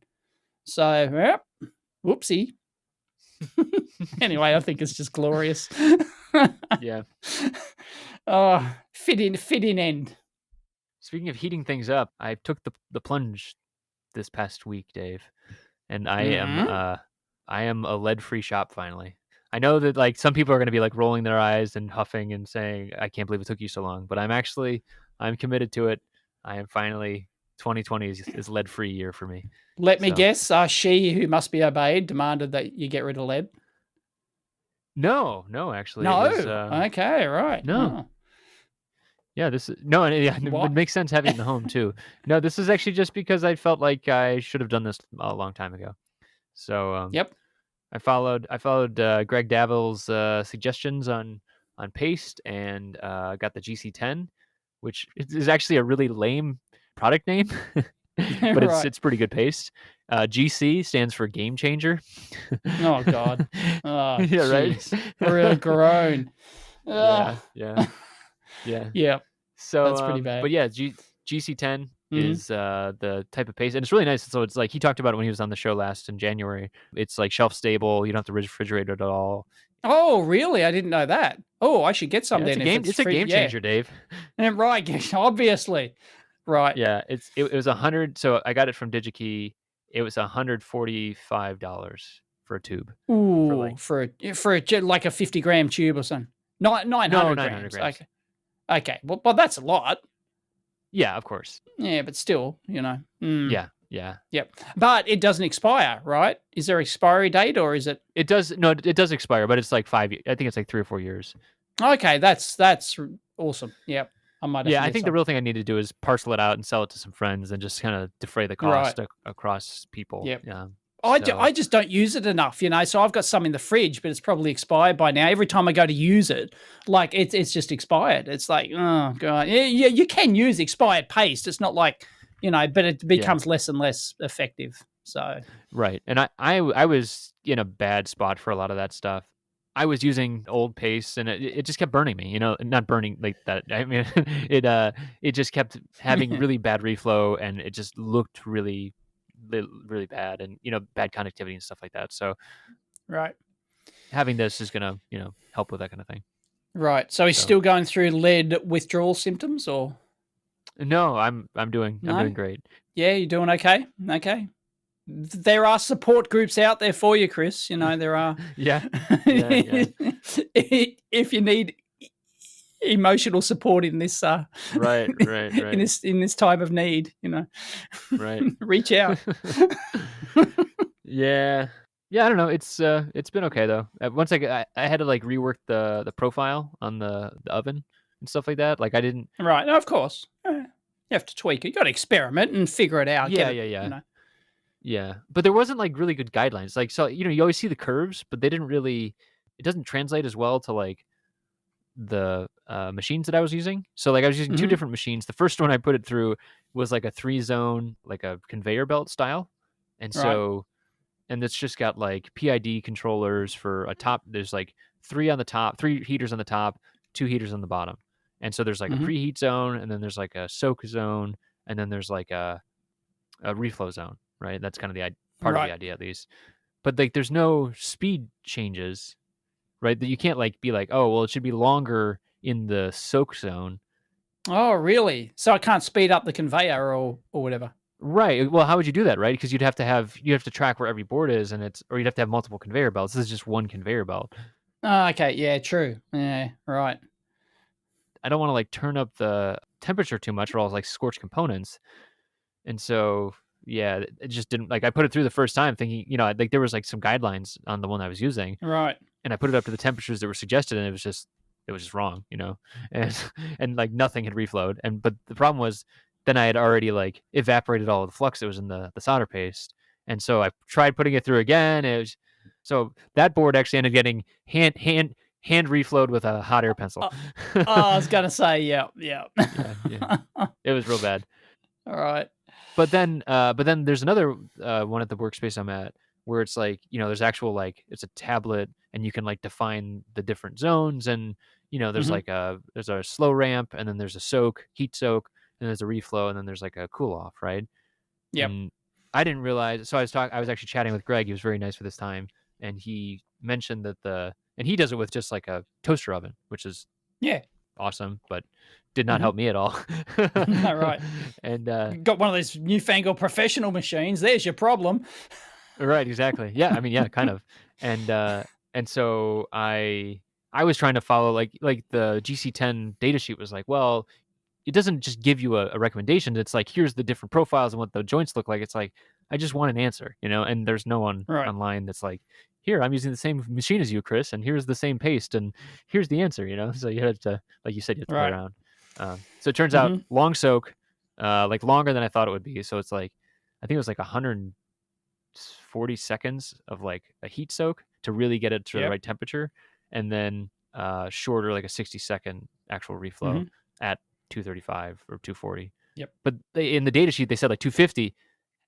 So, whoopsie. Anyway, I think it's just glorious. Yeah. Oh, fit in end. Speaking of heating things up, I took the plunge this past week, Dave, and I am a lead-free shop finally. I know that like some people are going to be like rolling their eyes and huffing and saying, "I can't believe it took you so long," but I'm committed to it. I am finally 2020 is lead-free year for me. Let me guess, she who must be obeyed demanded that you get rid of lead? No, actually. No? It was, okay, right. No. Yeah, it makes sense having it in the home too. No, this is actually just because I felt like I should have done this a long time ago. So I followed Greg Davil's suggestions on paste and got the GC10, which is actually a really lame product name. But it's pretty good paste. GC stands for Game Changer. Oh God! Oh, yeah, right. Real groan. Yeah. So that's pretty bad. But yeah, GC10 is the type of paste, and it's really nice. So it's like he talked about it when he was on the show last in January. It's like shelf stable. You don't have to refrigerate it at all. Oh, really? I didn't know that. Oh, I should get some then. It's a game changer, Dave. And right, obviously. Right. Yeah, it was 100. So I got it from DigiKey. It was $145 for a tube. Ooh, for a like a 50-gram tube or something. 900 grams. Okay. Well, that's a lot. Yeah, of course. Yeah, but still, Yeah. Yep. But it doesn't expire, right? Is there an expiry date, or is it? It does. No, it does expire, but it's like 5 years. I think it's like 3 or 4 years. Okay, that's awesome. Yep. I think the real thing I need to do is parcel it out and sell it to some friends and just kind of defray the cost across people. Yep. Yeah. I just don't use it enough, so I've got some in the fridge, but it's probably expired by now. Every time I go to use it, like it's just expired. It's like, oh God. Yeah, you can use expired paste. It's not like, but it becomes less and less effective. So right. And I was in a bad spot for a lot of that stuff. I was using old paste and it just kept burning me, not burning like that. I mean, it just kept having really bad reflow and it just looked really really bad, and bad connectivity and stuff like that. So Right. having this is gonna help with that kind of thing. Right. So he's still going through lead withdrawal symptoms, or no? I'm doing great. Yeah, you're doing okay. Okay. There are support groups out there for you, Chris. There are. Yeah. If you need emotional support in this right in this time of need, right. reach out. Yeah, I don't know. It's been okay though. Once I had to like rework the profile on the oven and stuff like that. Like I didn't. Right. No, of course. You have to tweak it. You got to experiment and figure it out. Yeah. Yeah, but there wasn't like really good guidelines. Like, so you always see the curves, but they didn't really. It doesn't translate as well to like the machines that I was using. So like I was using two different machines. The first one I put it through was like a 3-zone, like a conveyor belt style, and so and it's just got like PID controllers for a top. There's like 3 on the top, 3 heaters on the top, 2 heaters on the bottom, and so there's like a preheat zone, and then there's like a soak zone, and then there's like a reflow zone. Right, that's kind of the part of the idea at least. But like, there's no speed changes, right? That you can't like be like, oh, well, it should be longer in the soak zone. Oh, really? So I can't speed up the conveyor or whatever. Right. Well, how would you do that, right? Because you have to track where every board is, or you'd have to have multiple conveyor belts. This is just one conveyor belt. Oh, okay. Yeah, true. Yeah, right. I don't want to like turn up the temperature too much, or else like scorch components. And so, yeah, it just didn't like. I put it through the first time, thinking, like there was like some guidelines on the one I was using, right? And I put it up to the temperatures that were suggested, and it was just wrong, and like nothing had reflowed. But the problem was, then I had already like evaporated all of the flux that was in the solder paste, and so I tried putting it through again. So that board actually ended up getting hand reflowed with a hot air pencil. I was gonna say, yeah. It was real bad. All right. But then there's another one at the workspace I'm at where it's like, there's actual like it's a tablet and you can like define the different zones, and there's like there's a slow ramp, and then there's a heat soak, and there's a reflow, and then there's like a cool off, right? Yep. And I didn't realize. So I was actually chatting with Greg. He was very nice for this time, and he mentioned that and he does it with just like a toaster oven, which is awesome, but did not help me at all. Right. And got one of those newfangled professional machines. There's your problem. Right. Exactly. Yeah. I mean, yeah, kind of. And so I was trying to follow like the GC10 datasheet was like, well, it doesn't just give you a recommendation. It's like, here's the different profiles and what the joints look like. It's like, I just want an answer, and there's no one online that's like, here, I'm using the same machine as you, Chris, and here's the same paste, and here's the answer, So you had to, like you said, you have to play around. So it turns out long soak, like longer than I thought it would be. So it's like, I think it was like 140 seconds of like a heat soak to really get it to the right temperature, and then shorter, like a 60-second actual reflow at 235 or 240. Yep. But in the data sheet, they said like 250.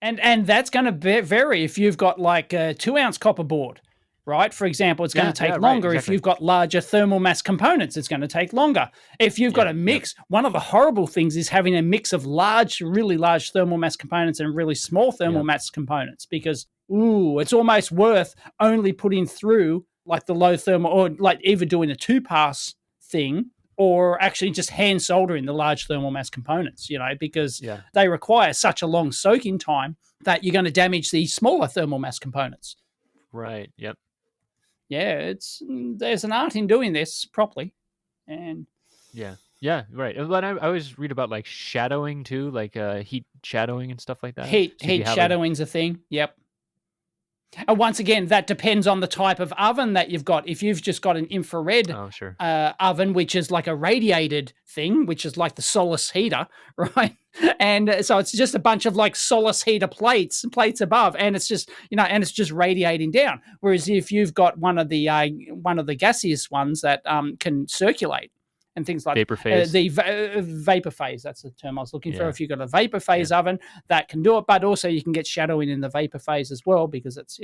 And that's going to vary if you've got like a 2-ounce copper board, right? For example, it's going to take longer. Right, exactly. If you've got larger thermal mass components, it's going to take longer. If you've got a mix, one of the horrible things is having a mix of really large thermal mass components and really small thermal mass components, because, it's almost worth only putting through like the low thermal, or like either doing a 2-pass thing, or actually just hand soldering the large thermal mass components, because they require such a long soaking time that you're going to damage the smaller thermal mass components. Right. Yep. Yeah, there's an art in doing this properly. And yeah, right. But I always read about like shadowing too, like heat shadowing and stuff like that. Heat shadowing's a thing. Yep. And once again, that depends on the type of oven that you've got. If you've just got an infrared oven, which is like a radiated thing, which is like the Solus heater, right? And so it's just a bunch of like Solus heater plates above, and it's just and it's just radiating down. Whereas if you've got one of the gaseous ones that can circulate and things like vapor phase. The vapor phase, that's the term I was looking for. If you've got a vapor phase oven, that can do it, but also you can get shadowing in the vapor phase as well, because it's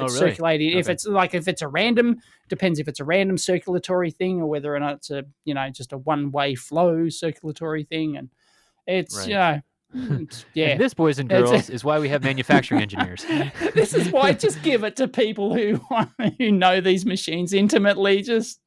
circulating. Okay. If it's a random, depends if it's a random circulatory thing or whether or not it's a just a one-way flow circulatory thing, and it's Yeah. And this, boys and girls, is why we have manufacturing engineers. This is why just give it to people who know these machines intimately. Just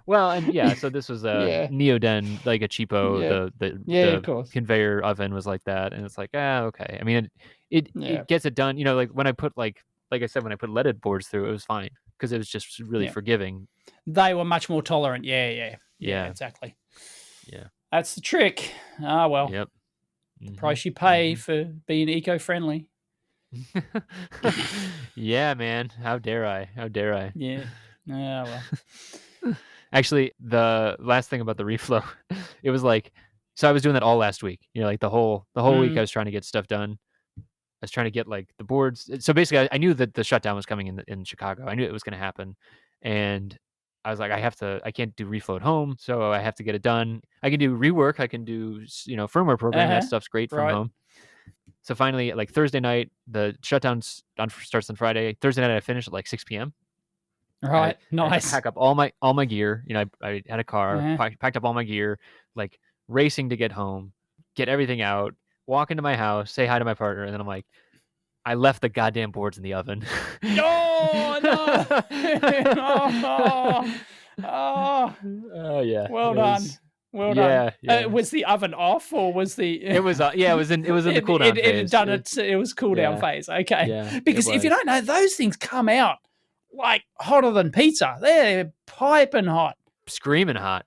well, and yeah, so this was a Neoden, like a cheapo. The of course. conveyor oven was like that, and it's like, okay. I mean, it gets it done. Like when I put like I said, when I put leaded boards through, it was fine because it was just really forgiving. They were much more tolerant. Yeah, exactly. Yeah, that's the trick. Ah, well. Yep. The price you pay for being eco-friendly. Yeah, man. How dare I? Yeah. Well. Actually, the last thing about the reflow, it was like, so I was doing that all last week. Like the whole week I was trying to get stuff done. I was trying to get like the boards. So basically, I knew that the shutdown was coming in Chicago. I knew it was going to happen, and I was like, I can't do reflow at home, so I have to get it done. I can do rework. I can do firmware programming. That stuff's great from home. So finally, like Thursday night, the shutdown starts on Friday. Thursday night, I finish at like 6 p.m. Right, nice. I pack up all my gear. I had a car, packed up all my gear, like racing to get home, get everything out, walk into my house, say hi to my partner, and then I'm like, I left the goddamn boards in the oven. No. Oh yeah. Well done. Well done. Yeah. Was the oven off, or was the? It was. It was in the cool down phase. It was cool down phase. Okay. Yeah, because if you don't know, those things come out like hotter than pizza. They're piping hot, screaming hot.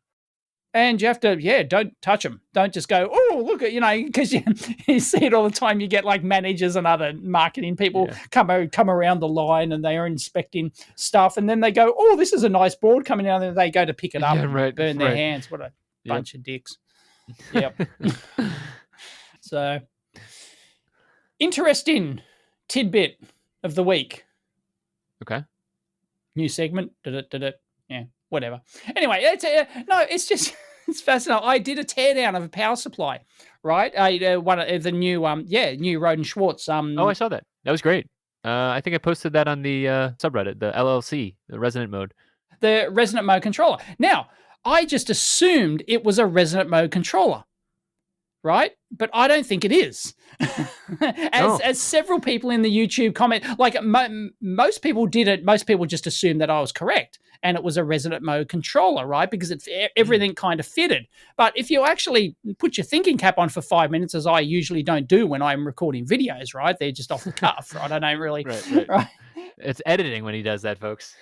And you have to, don't touch them. Don't just go, oh, look at, because you see it all the time. You get like managers and other marketing people come around the line and they are inspecting stuff. And then they go, oh, this is a nice board coming out. And they go to pick it up and burn their hands. What a bunch of dicks. Yep. So, interesting tidbit of the week. Okay. New segment. Yeah. Whatever. Anyway, it's fascinating. I did a teardown of a power supply, right? One of the new, new Roden Schwartz. I saw that. That was great. I think I posted that on the subreddit, the LLC, the resonant mode. The resonant mode controller. Now, I just assumed it was a resonant mode controller, right? But I don't think it is. As several people in the YouTube comment, like most people did it. Most people just assumed that I was correct. And it was a resonant mode controller, right? Because everything kind of fitted. But if you actually put your thinking cap on for 5 minutes, as I usually don't do when I'm recording videos, right? They're just off the cuff, right? I don't really... Right. It's editing when he does that, folks.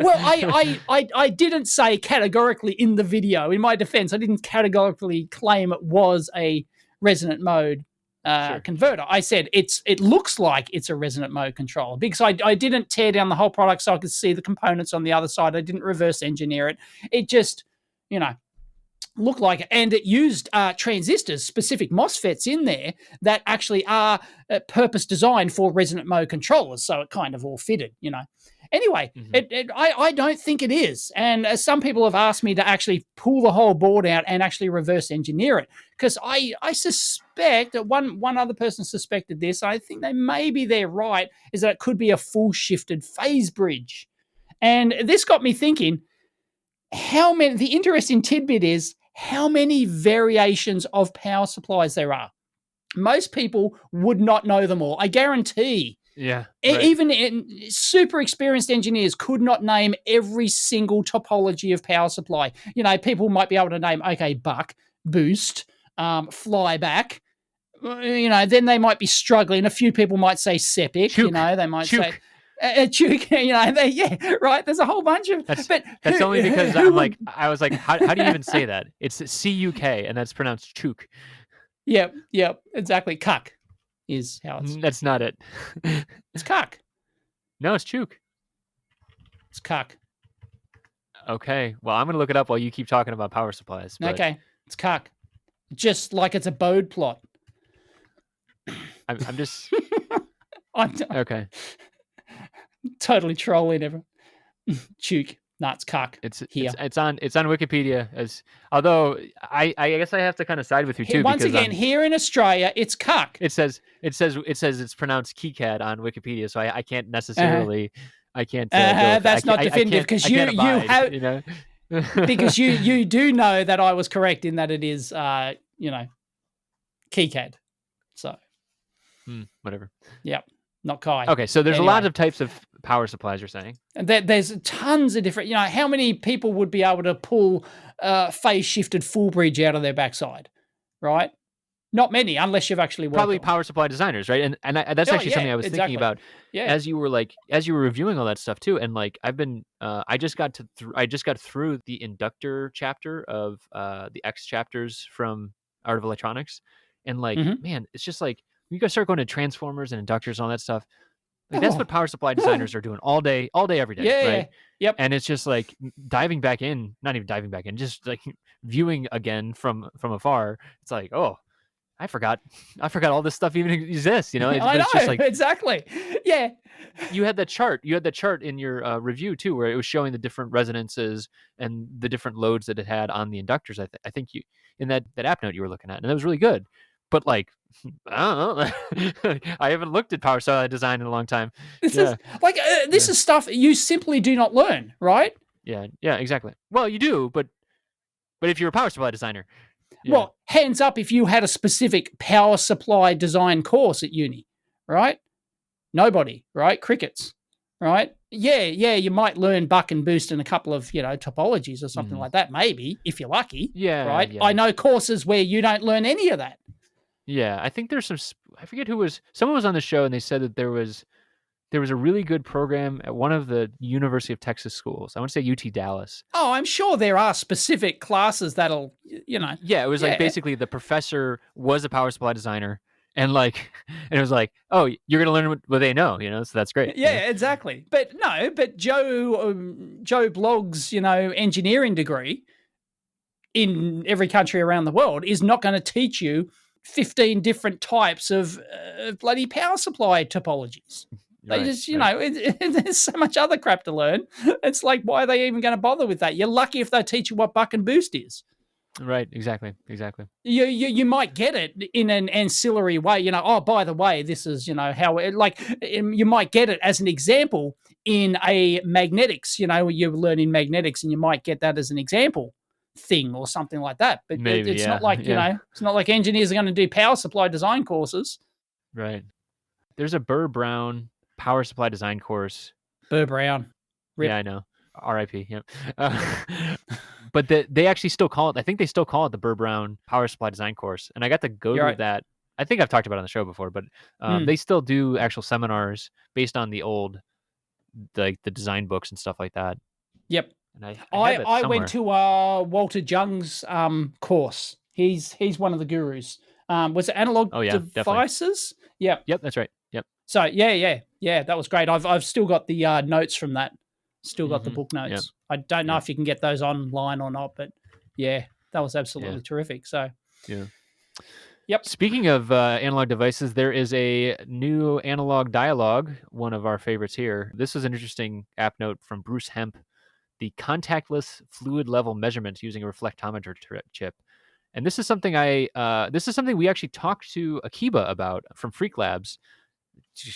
Well, I didn't say categorically in the video. In my defense, I didn't categorically claim it was a resonant mode converter. I said it looks like it's a resonant mode controller because I didn't tear down the whole product so I could see the components on the other side. I didn't reverse engineer it. It just, looked like it. And it used transistors, specific MOSFETs in there that actually are purpose designed for resonant mode controllers. So it kind of all fitted, Anyway, I don't think it is. And some people have asked me to actually pull the whole board out and actually reverse engineer it. Because I suspect that one other person suspected this. I think they're right, is that it could be a full shifted phase bridge. And this got me thinking, the interesting tidbit is how many variations of power supplies there are. Most people would not know them all. I guarantee. Yeah. Right. Even super experienced engineers could not name every single topology of power supply. People might be able to name, buck, boost, flyback. Then they might be struggling. A few people might say SEPIC. They might say Chuke. Right. There's a whole bunch of. That's only because I was like, how do you even say that? It's CUK, and that's pronounced Chuk. Yep, exactly. Cuck is how it's. That's not it. It's cuck. No, it's Chuk. It's cuck. Okay. Well, I'm gonna look it up while you keep talking about power supplies. But... Okay, it's cuck. Just like it's a bode plot. I'm just. Okay. Totally trolling everyone. Chuk. No, it's cuck. It's on Wikipedia although I guess I have to kind of side with you too. Once again, here in Australia, it's cuck. It says it's pronounced KiCad on Wikipedia, so I can't necessarily I can't. That's not definitive because you have because you do know that I was correct in that it is KiCad. So, whatever. Yep, not Kai. Okay, so there's a Anyway. lot of types of power supplies, you're saying? And there's tons of different, how many people would be able to pull phase shifted full bridge out of their backside, right? Not many, unless you've actually worked Probably on it. power supply designers, right? And that's Oh, actually something I was exactly. thinking about Yeah. as you were reviewing all that stuff too. And like I've been, I just got through the inductor chapter of the X chapters from Art of Electronics, and like man, it's just like you guys start going to transformers and inductors and all that stuff. Like that's what power supply designers are doing all day, every day, Yeah. right? Yep. And it's just like diving back in, not even diving back in, just like viewing again from afar. It's like, oh, I forgot all this stuff even exists. You know, I know, it's just like exactly. Yeah. you had that chart in your review too, where it was showing the different resonances and the different loads that it had on the inductors. I think you in that app note you were looking at, and that was really good. But like, I don't know. I haven't looked at power supply design in a long time. This is stuff you simply do not learn, right? Yeah, exactly. Well, you do, but if you're a power supply designer, well, hands up if you had a specific power supply design course at uni, right? Nobody, right? Crickets, right? Yeah, you might learn buck and boost and a couple of, topologies or something like that, maybe, if you're lucky. Yeah. Right? Yeah. I know courses where you don't learn any of that. Yeah, I think there's some. I forget who was. Someone was on the show and they said that there was a really good program at one of the University of Texas schools. I want to say UT Dallas. Oh, I'm sure there are specific classes that'll, Yeah, it was like basically the professor was a power supply designer, and it was like, oh, you're gonna learn what they know, so that's great. Yeah, exactly. But Joe Blogg's, engineering degree in every country around the world is not going to teach you 15 different types of bloody power supply topologies. They just, there's so much other crap to learn. It's like, why are they even going to bother with that? You're lucky if they teach you what buck and boost is. Right, exactly. You might get it in an ancillary way, oh, by the way, this is, how it, you might get it as an example in a magnetics, you learn in magnetics and you might get that as an example thing or something like that. But maybe, it's not like, it's not like engineers are going to do power supply design courses. Right. There's a Burr Brown power supply design course. Burr Brown. Rip. Yeah, I know. RIP. Yep. But they actually still call it. I think they still call it the Burr Brown Power Supply Design course. And I got to go to that. I think I've talked about it on the show before, but they still do actual seminars based on the old, the design books and stuff like that. Yep. And I went to Walter Jung's course. He's one of the gurus. Was it Analog Devices? Yep. Yep, that's right. Yep. So yeah, that was great. I've still got the notes from that. Still got the book notes. Yep. I don't know if you can get those online or not, but yeah, that was absolutely terrific. So yeah. Yep. Speaking of Analog Devices, there is a new Analog Dialogue, one of our favorites here. This is an interesting app note from Bruce Hemp, the contactless fluid level measurement using a reflectometer chip. And this is something we actually talked to Akiba about from Freak Labs.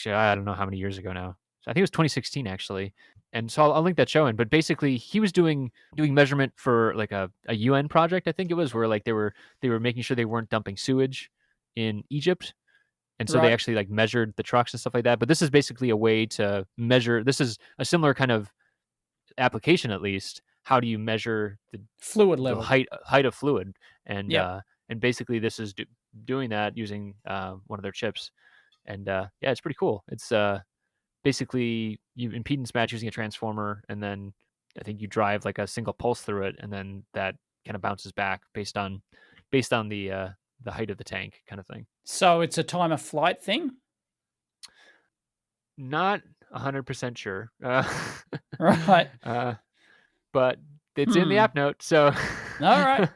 I don't know how many years ago now. So I think it was 2016 actually. And so I'll link that show in. But basically, he was doing measurement for like a UN project, I think it was, where like they were making sure they weren't dumping sewage in Egypt, and so they actually like measured the trucks and stuff like that. But this is basically a way to measure. This is a similar kind of application, at least. How do you measure the fluid level, the height of fluid? And basically, this is doing that using one of their chips. And it's pretty cool. It's basically you impedance match using a transformer, and then I think you drive like a single pulse through it, and then that kind of bounces back based on the height of the tank, kind of thing. So it's a time of flight thing? Not 100% sure. Right. But it's in the app note, so. All right.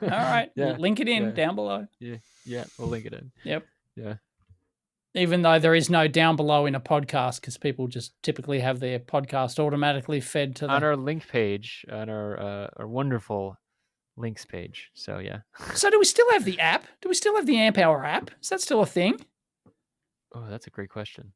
Yeah. Link it in down below. Yeah, we'll link it in. Yep. Yeah. Even though there is no down below in a podcast, because people just typically have their podcast automatically fed to on our link page, on our wonderful links page. So yeah. So do we still have the app? Do we still have the Amp Hour app? Is that still a thing? Oh, that's a great question.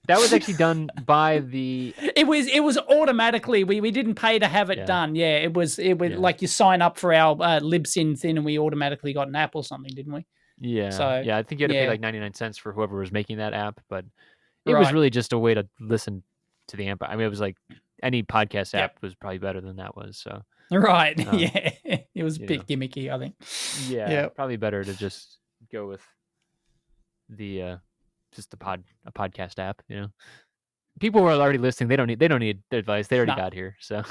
That was actually done by the. It was automatically. We didn't pay to have it done. Yeah, it was like you sign up for our Libsyn thing, and we automatically got an app or something, didn't we? Yeah. So I think you had to pay like 99 cents for whoever was making that app, but it was Right. really just a way to listen to the amp. I mean, it was like any podcast app was probably better than that was. So Right. Yeah. It was a bit gimmicky, I think. yeah, probably better to just go with the just a podcast app. People who are already listening, they don't need advice. They already got here. So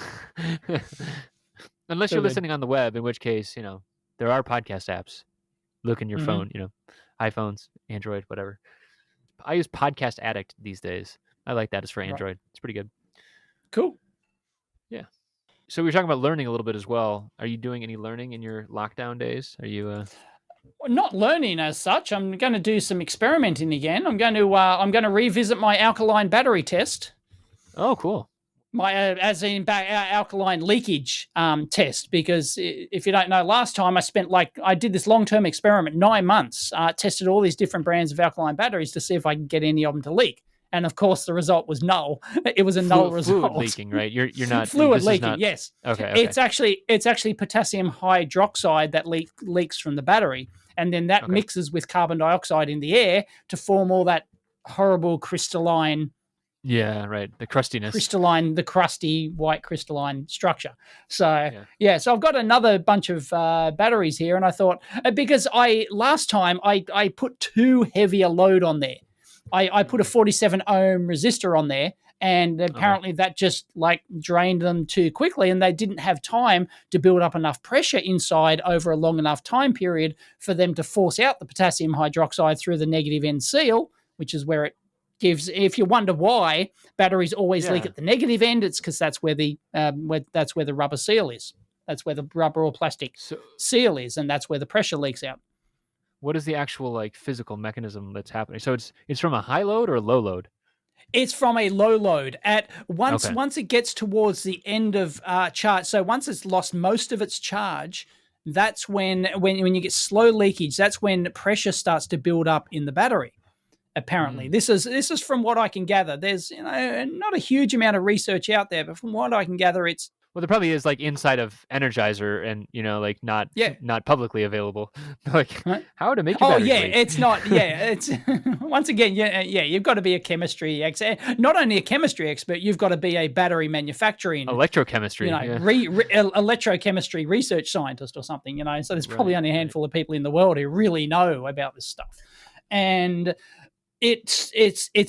unless you're listening on the web, in which case there are podcast apps. Look in your phone, iPhones, Android, whatever. I use Podcast Addict these days. I like that. It's for Android. Right. It's pretty good. Cool. Yeah. So we were talking about learning a little bit as well. Are you doing any learning in your lockdown days? Are you not learning as such? I'm going to do some experimenting again. I'm going to revisit my alkaline battery test. Oh, cool. My alkaline leakage test, because if you don't know, last time I did this long-term experiment, 9 months, tested all these different brands of alkaline batteries to see if I could get any of them to leak. And of course, the result was null. It was a null result. Fluid leaking, right? You're not fluid leaking. Yes. Okay. It's actually potassium hydroxide that leaks from the battery, and then that mixes with carbon dioxide in the air to form all that horrible crystalline. Yeah, right. The crustiness. The crusty white crystalline structure. So so I've got another bunch of batteries here, and I thought, because last time I put too heavy a load on there. I put a 47 ohm resistor on there, and apparently that just like drained them too quickly, and they didn't have time to build up enough pressure inside over a long enough time period for them to force out the potassium hydroxide through the negative end seal, which is where it gives. If you wonder why batteries always leak at the negative end, it's because that's where the rubber seal is. That's where the rubber or plastic seal is, and that's where the pressure leaks out. What is the actual like physical mechanism that's happening? So it's from a high load or a low load? It's from a low load. Once it gets towards the end of charge, so once it's lost most of its charge, that's when you get slow leakage. That's when pressure starts to build up in the battery. Apparently, this is from what I can gather. There's not a huge amount of research out there, but from what I can gather, it's. Well, there probably is like inside of Energizer, and like not publicly available. Like how to make your batteries leak. It's not. Yeah, it's once again. You've got to be a chemistry expert. Not only a chemistry expert, you've got to be a battery manufacturing, electrochemistry, electrochemistry research scientist or something. So there's probably only a handful of people in the world who really know about this stuff, and. It's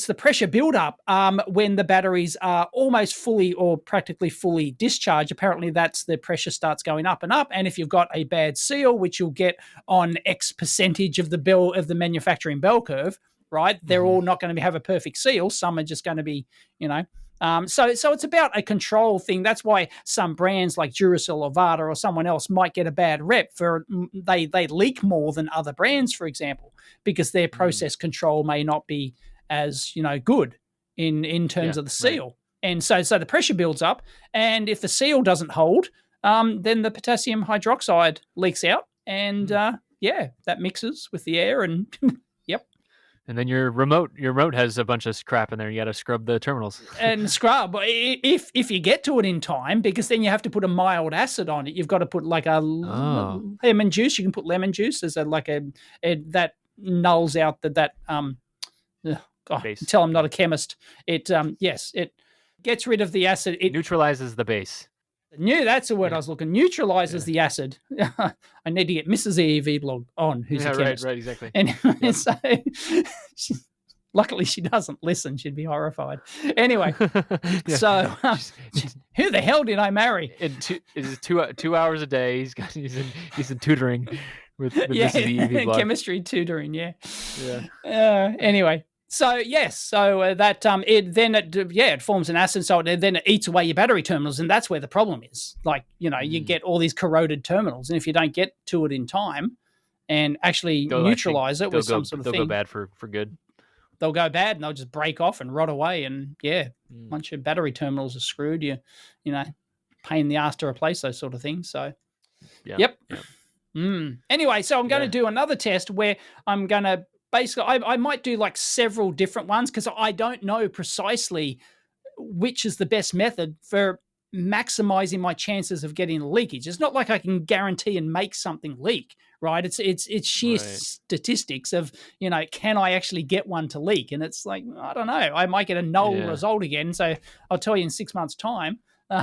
the pressure buildup when the batteries are almost fully or practically fully discharged. Apparently, that's the pressure starts going up and up. And if you've got a bad seal, which you'll get on X percentage of the manufacturing bell curve, right? They're all not going to have a perfect seal. Some are just going to be, So it's about a control thing. That's why some brands like Duracell or Vada or someone else might get a bad rep for they leak more than other brands, for example, because their process control may not be as good in terms of the seal. Right. And so the pressure builds up, and if the seal doesn't hold, then the potassium hydroxide leaks out, and that mixes with the air, and yep. And then your remote has a bunch of crap in there. You got to scrub the terminals. And scrub if you get to it in time, because then you have to put a mild acid on it. You've got to put like a lemon juice. You can put lemon juice as that nulls out that. Tell I'm not a chemist. It gets rid of the acid. It neutralizes the base. That's the word I was looking. Neutralizes the acid. I need to get Mrs. EEV blog on, who's a chemist. Right, exactly. Anyway, so luckily she doesn't listen. She'd be horrified. Anyway, so who the hell did I marry? It's 2 hours a day. He's in tutoring with Mrs. EEV blog. Chemistry tutoring. Yeah. Anyway. So yes, that it forms an acid, so then it eats away your battery terminals, and that's where the problem is. Like you get all these corroded terminals, and if you don't get to it in time, and actually neutralize it with some sort of thing, they'll go bad for good. They'll go bad, and they'll just break off and rot away, and once your battery terminals are screwed, you pain in the ass to replace those sort of things. So, yep. Anyway, so I'm going to do another test where I'm going to basically, I might do like several different ones because I don't know precisely which is the best method for maximizing my chances of getting leakage. It's not like I can guarantee and make something leak, right? It's sheer statistics of, can I actually get one to leak? And it's like, I don't know. I might get a null result again. So I'll tell you in 6 months' time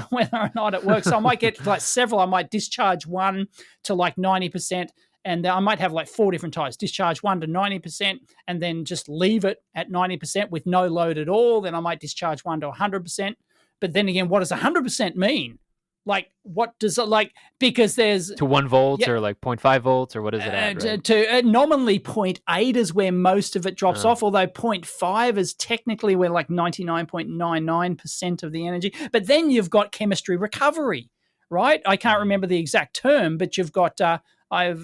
whether or not it works. So I might get like several. I might discharge one to like 90%. And I might have like 4 different types, discharge 1 to 90% and then just leave it at 90% with no load at all. Then I might discharge 1 to 100%. But then again, what does 100% mean? Like, what does it like? Because there's to 1 volt or like 0.5 volts or what is it at? Right? To nominally 0.8 is where most of it drops off, although 0.5 is technically where like 99.99% of the energy. But then you've got chemistry recovery, right? I can't remember the exact term, but you've got they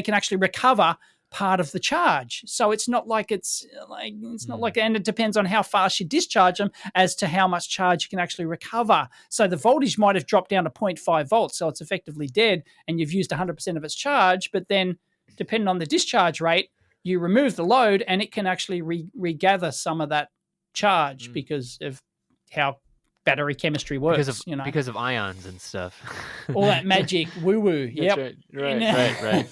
can actually recover part of the charge. So it's not like and it depends on how fast you discharge them as to how much charge you can actually recover. So the voltage might have dropped down to 0.5 volts, so it's effectively dead, and you've used 100% of its charge. But then, depending on the discharge rate, you remove the load, and it can actually regather some of that charge because of how battery chemistry works, because of ions and stuff. All that magic woo-woo. Yep. Right.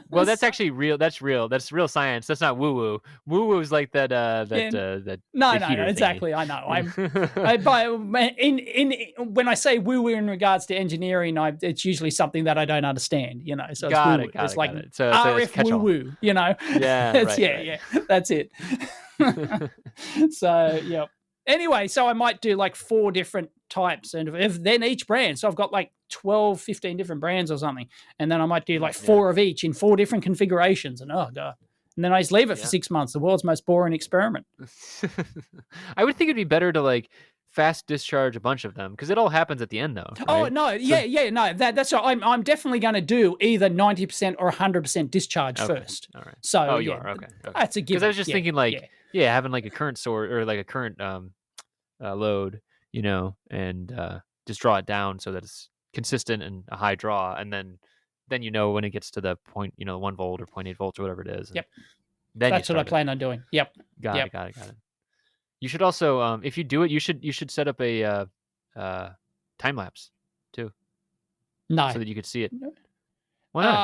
Well, that's actually real. That's real. That's real science. That's not woo-woo. Woo-woo is like that. No, exactly. Thingy. I know. When I say woo-woo in regards to engineering, it's usually something that I don't understand. So it's got woo-woo. It's like it. So RF woo-woo. Yeah. Yeah. That's it. So yeah. Anyway, so I might do like 4 different types, and then each brand. So I've got like 12, 15 different brands or something. And then I might do like 4 of each in 4 different configurations. And oh God. And then I just leave it for 6 months. The world's most boring experiment. I would think it'd be better to like fast discharge a bunch of them because it all happens at the end though. Right? Oh no, no. That's right. I'm definitely going to do either 90% or 100% discharge first. All right. So you are okay. That's a given. Because I was just thinking like having like a current source or like a current load, and just draw it down so that it's consistent and a high draw, and then when it gets to the point, 1 volt or 0.8 volts or whatever it is. Yep. Then that's what I plan on doing. Yep. Got it. You should also, if you do it, you should set up a time lapse too. No. So that you could see it. Why not?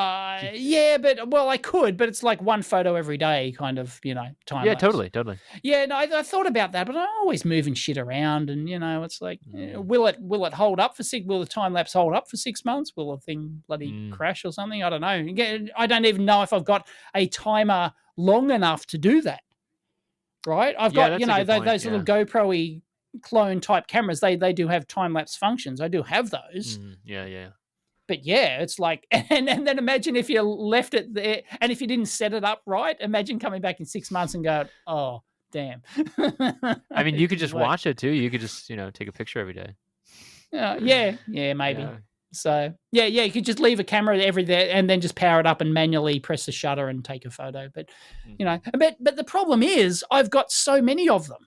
I could, but it's like 1 photo every day kind of, time. Yeah, totally. Yeah, no, I thought about that, but I'm always moving shit around, and it's like, will it hold up for will the time lapse hold up for 6 months? Will the thing bloody crash or something? I don't know. Again, I don't even know if I've got a timer long enough to do that. Right? I've got, those little GoPro-y clone type cameras. They do have time lapse functions. I do have those. Yeah. But yeah, it's like, and then imagine if you left it there, and if you didn't set it up right, imagine coming back in 6 months and go, oh, damn. I mean, you could just watch it too. You could just, take a picture every day. Yeah, maybe. Yeah. So yeah, you could just leave a camera every there and then just power it up and manually press the shutter and take a photo. But but the problem is I've got so many of them,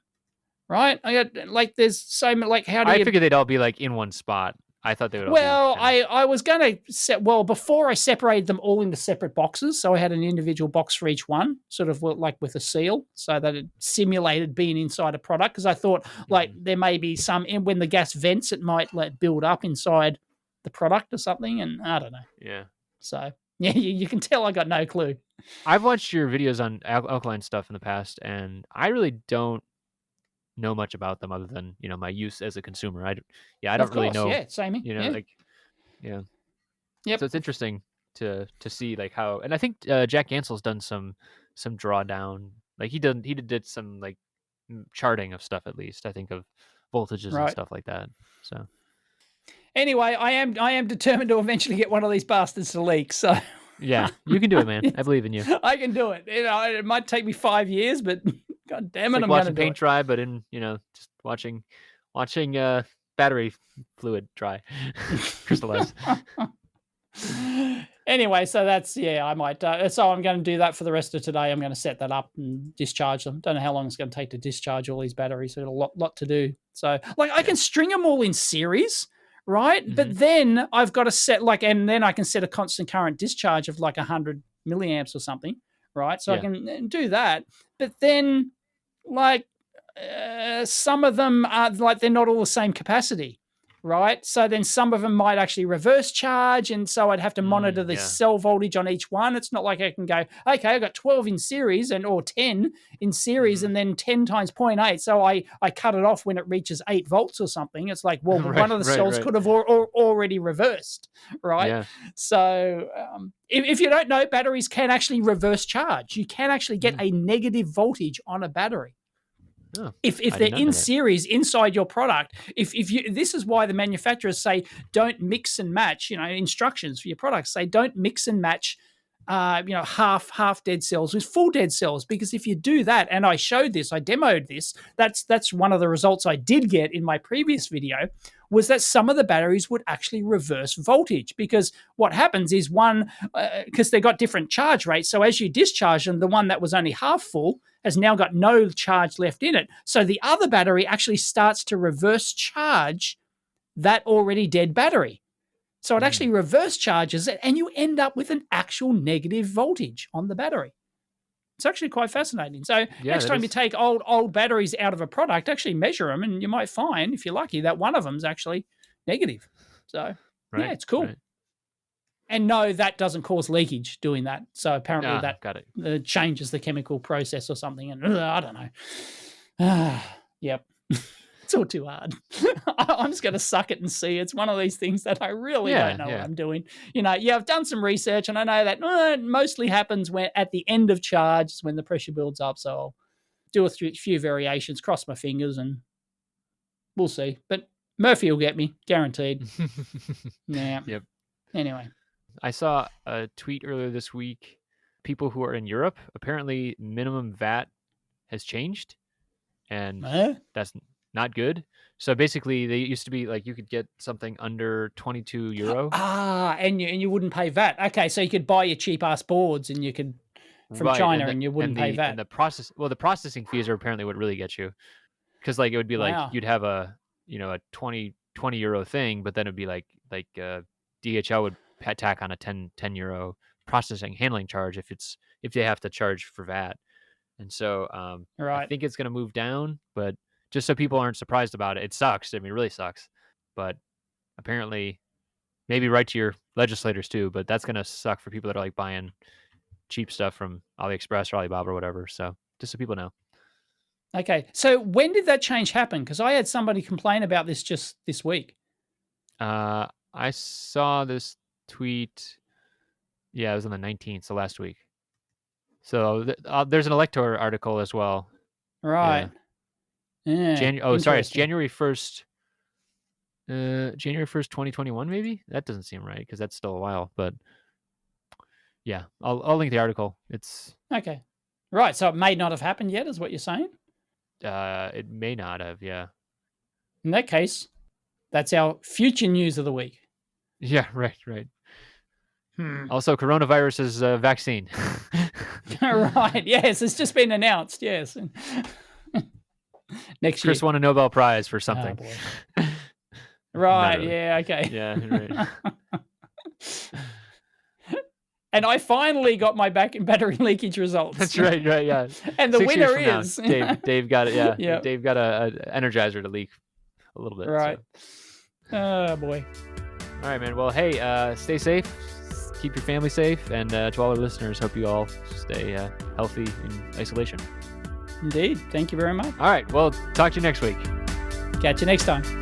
right? I got like there's so many. Like how do I figured they'd all be like in one spot. I thought they would. Well, I was going to set. Well, before I separated them all into separate boxes, so I had an individual box for each one, sort of like with a seal, so that it simulated being inside a product. Because I thought like there may be some when the gas vents, it might build up inside the product or something, and I don't know. Yeah. So yeah, you can tell I got no clue. I've watched your videos on alkaline stuff in the past, and I really don't know much about them other than my use as a consumer. I don't really know. Yeah, same. Yep. So it's interesting to see like how, and I think Jack Gansel's done some drawdown. Like he did some like charting of stuff, at least I think, of voltages and stuff like that. So anyway, I am determined to eventually get one of these bastards to leak. So yeah, you can do it, man. I believe in you. I can do it. It might take me 5 years, but God damn it, like I'm watching paint dry, but in just watching battery fluid dry, crystallize. Anyway, so that's I might. So I'm going to do that for the rest of today. I'm going to set that up and discharge them. Don't know how long it's going to take to discharge all these batteries. So a lot to do. So I can string them all in series, right? Mm-hmm. But then I've got to set and then I can set a constant current discharge of like 100 milliamps or something. right? So I Yeah. can do that. But then, like, some of them are like they're not all the same capacity, right? So then some of them might actually reverse charge, and so I'd have to monitor the Yeah. cell voltage on each one. It's not like I can go, okay, I got 12 in series or 10 in series, and then 10 times 0.8. So I cut it off when it reaches 8 volts or something. It's like, well, Right, one of the cells right. could have already reversed, right? Yeah. So if you don't know, batteries can actually reverse charge. You can actually get a negative voltage on a battery. Oh, If I they're did not know in that. series inside your product, if you, this is why the manufacturers say don't mix and match. Instructions for your products say don't mix and match. Half dead cells with full dead cells, because if you do that, and I showed this, I demoed this. That's one of the results I did get in my previous video, was that some of the batteries would actually reverse voltage, because what happens is because they got different charge rates. So as you discharge them, the one that was only half full has now got no charge left in it. So the other battery actually starts to reverse charge that already dead battery. So it actually reverse charges it, and you end up with an actual negative voltage on the battery. It's actually quite fascinating. So next time you take old batteries out of a product, actually measure them, and you might find, if you're lucky, that one of them is actually negative. So yeah, it's cool. Right. And no, that doesn't cause leakage doing that. So apparently got it. Changes the chemical process or something. And I don't know. Yep. It's all too hard. I'm just going to suck it and see. It's one of these things that I really don't know what I'm doing. I've done some research, and I know that it mostly happens when at the end of charge, when the pressure builds up. So I'll do a few variations, cross my fingers, and we'll see. But Murphy will get me, guaranteed. Yeah. Yep. Anyway. I saw a tweet earlier this week. People who are in Europe, apparently minimum VAT has changed, and that's not good. So basically, they used to be like you could get something under 22 euro. And you wouldn't pay VAT. Okay, so you could buy your cheap ass boards, and you could from China, and you wouldn't pay VAT. And the processing fees are apparently what really gets you, because like it would be like you'd have a 20 euro thing, but then it'd be like DHL would tack on a 10 euro processing handling charge if they have to charge for VAT. And so I think it's going to move down, but just so people aren't surprised about it, it sucks. I mean, it really sucks. But apparently, maybe write to your legislators too, but that's going to suck for people that are like buying cheap stuff from AliExpress or Alibaba or whatever. So just so people know. Okay. So when did that change happen? Because I had somebody complain about this just this week. I saw this tweet. Yeah, it was on the 19th, so last week. So there's an Elector article as well. Right. Yeah. It's January 1st. January 1st, 2021, maybe? That doesn't seem right, because that's still a while. But yeah, I'll link the article. It's okay. Right. So it may not have happened yet, is what you're saying? It may not have, yeah. In that case, that's our future news of the week. Yeah, right. Also, coronavirus's vaccine. Right. Yes, it's just been announced. Yes. Next year. Chris won a Nobel Prize for something. Oh, right. Really. Yeah. Okay. Yeah. Right. And I finally got my battery leakage results. That's right. Yeah. And the 6 winner is Dave got it. Yeah. Yep. Dave got a Energizer to leak a little bit. Right. So. Oh boy. All right, man. Well, hey, stay safe. Keep your family safe, and to all our listeners, hope you all stay healthy in isolation. Indeed. Thank you very much. All right. Well, talk to you next week. Catch you next time.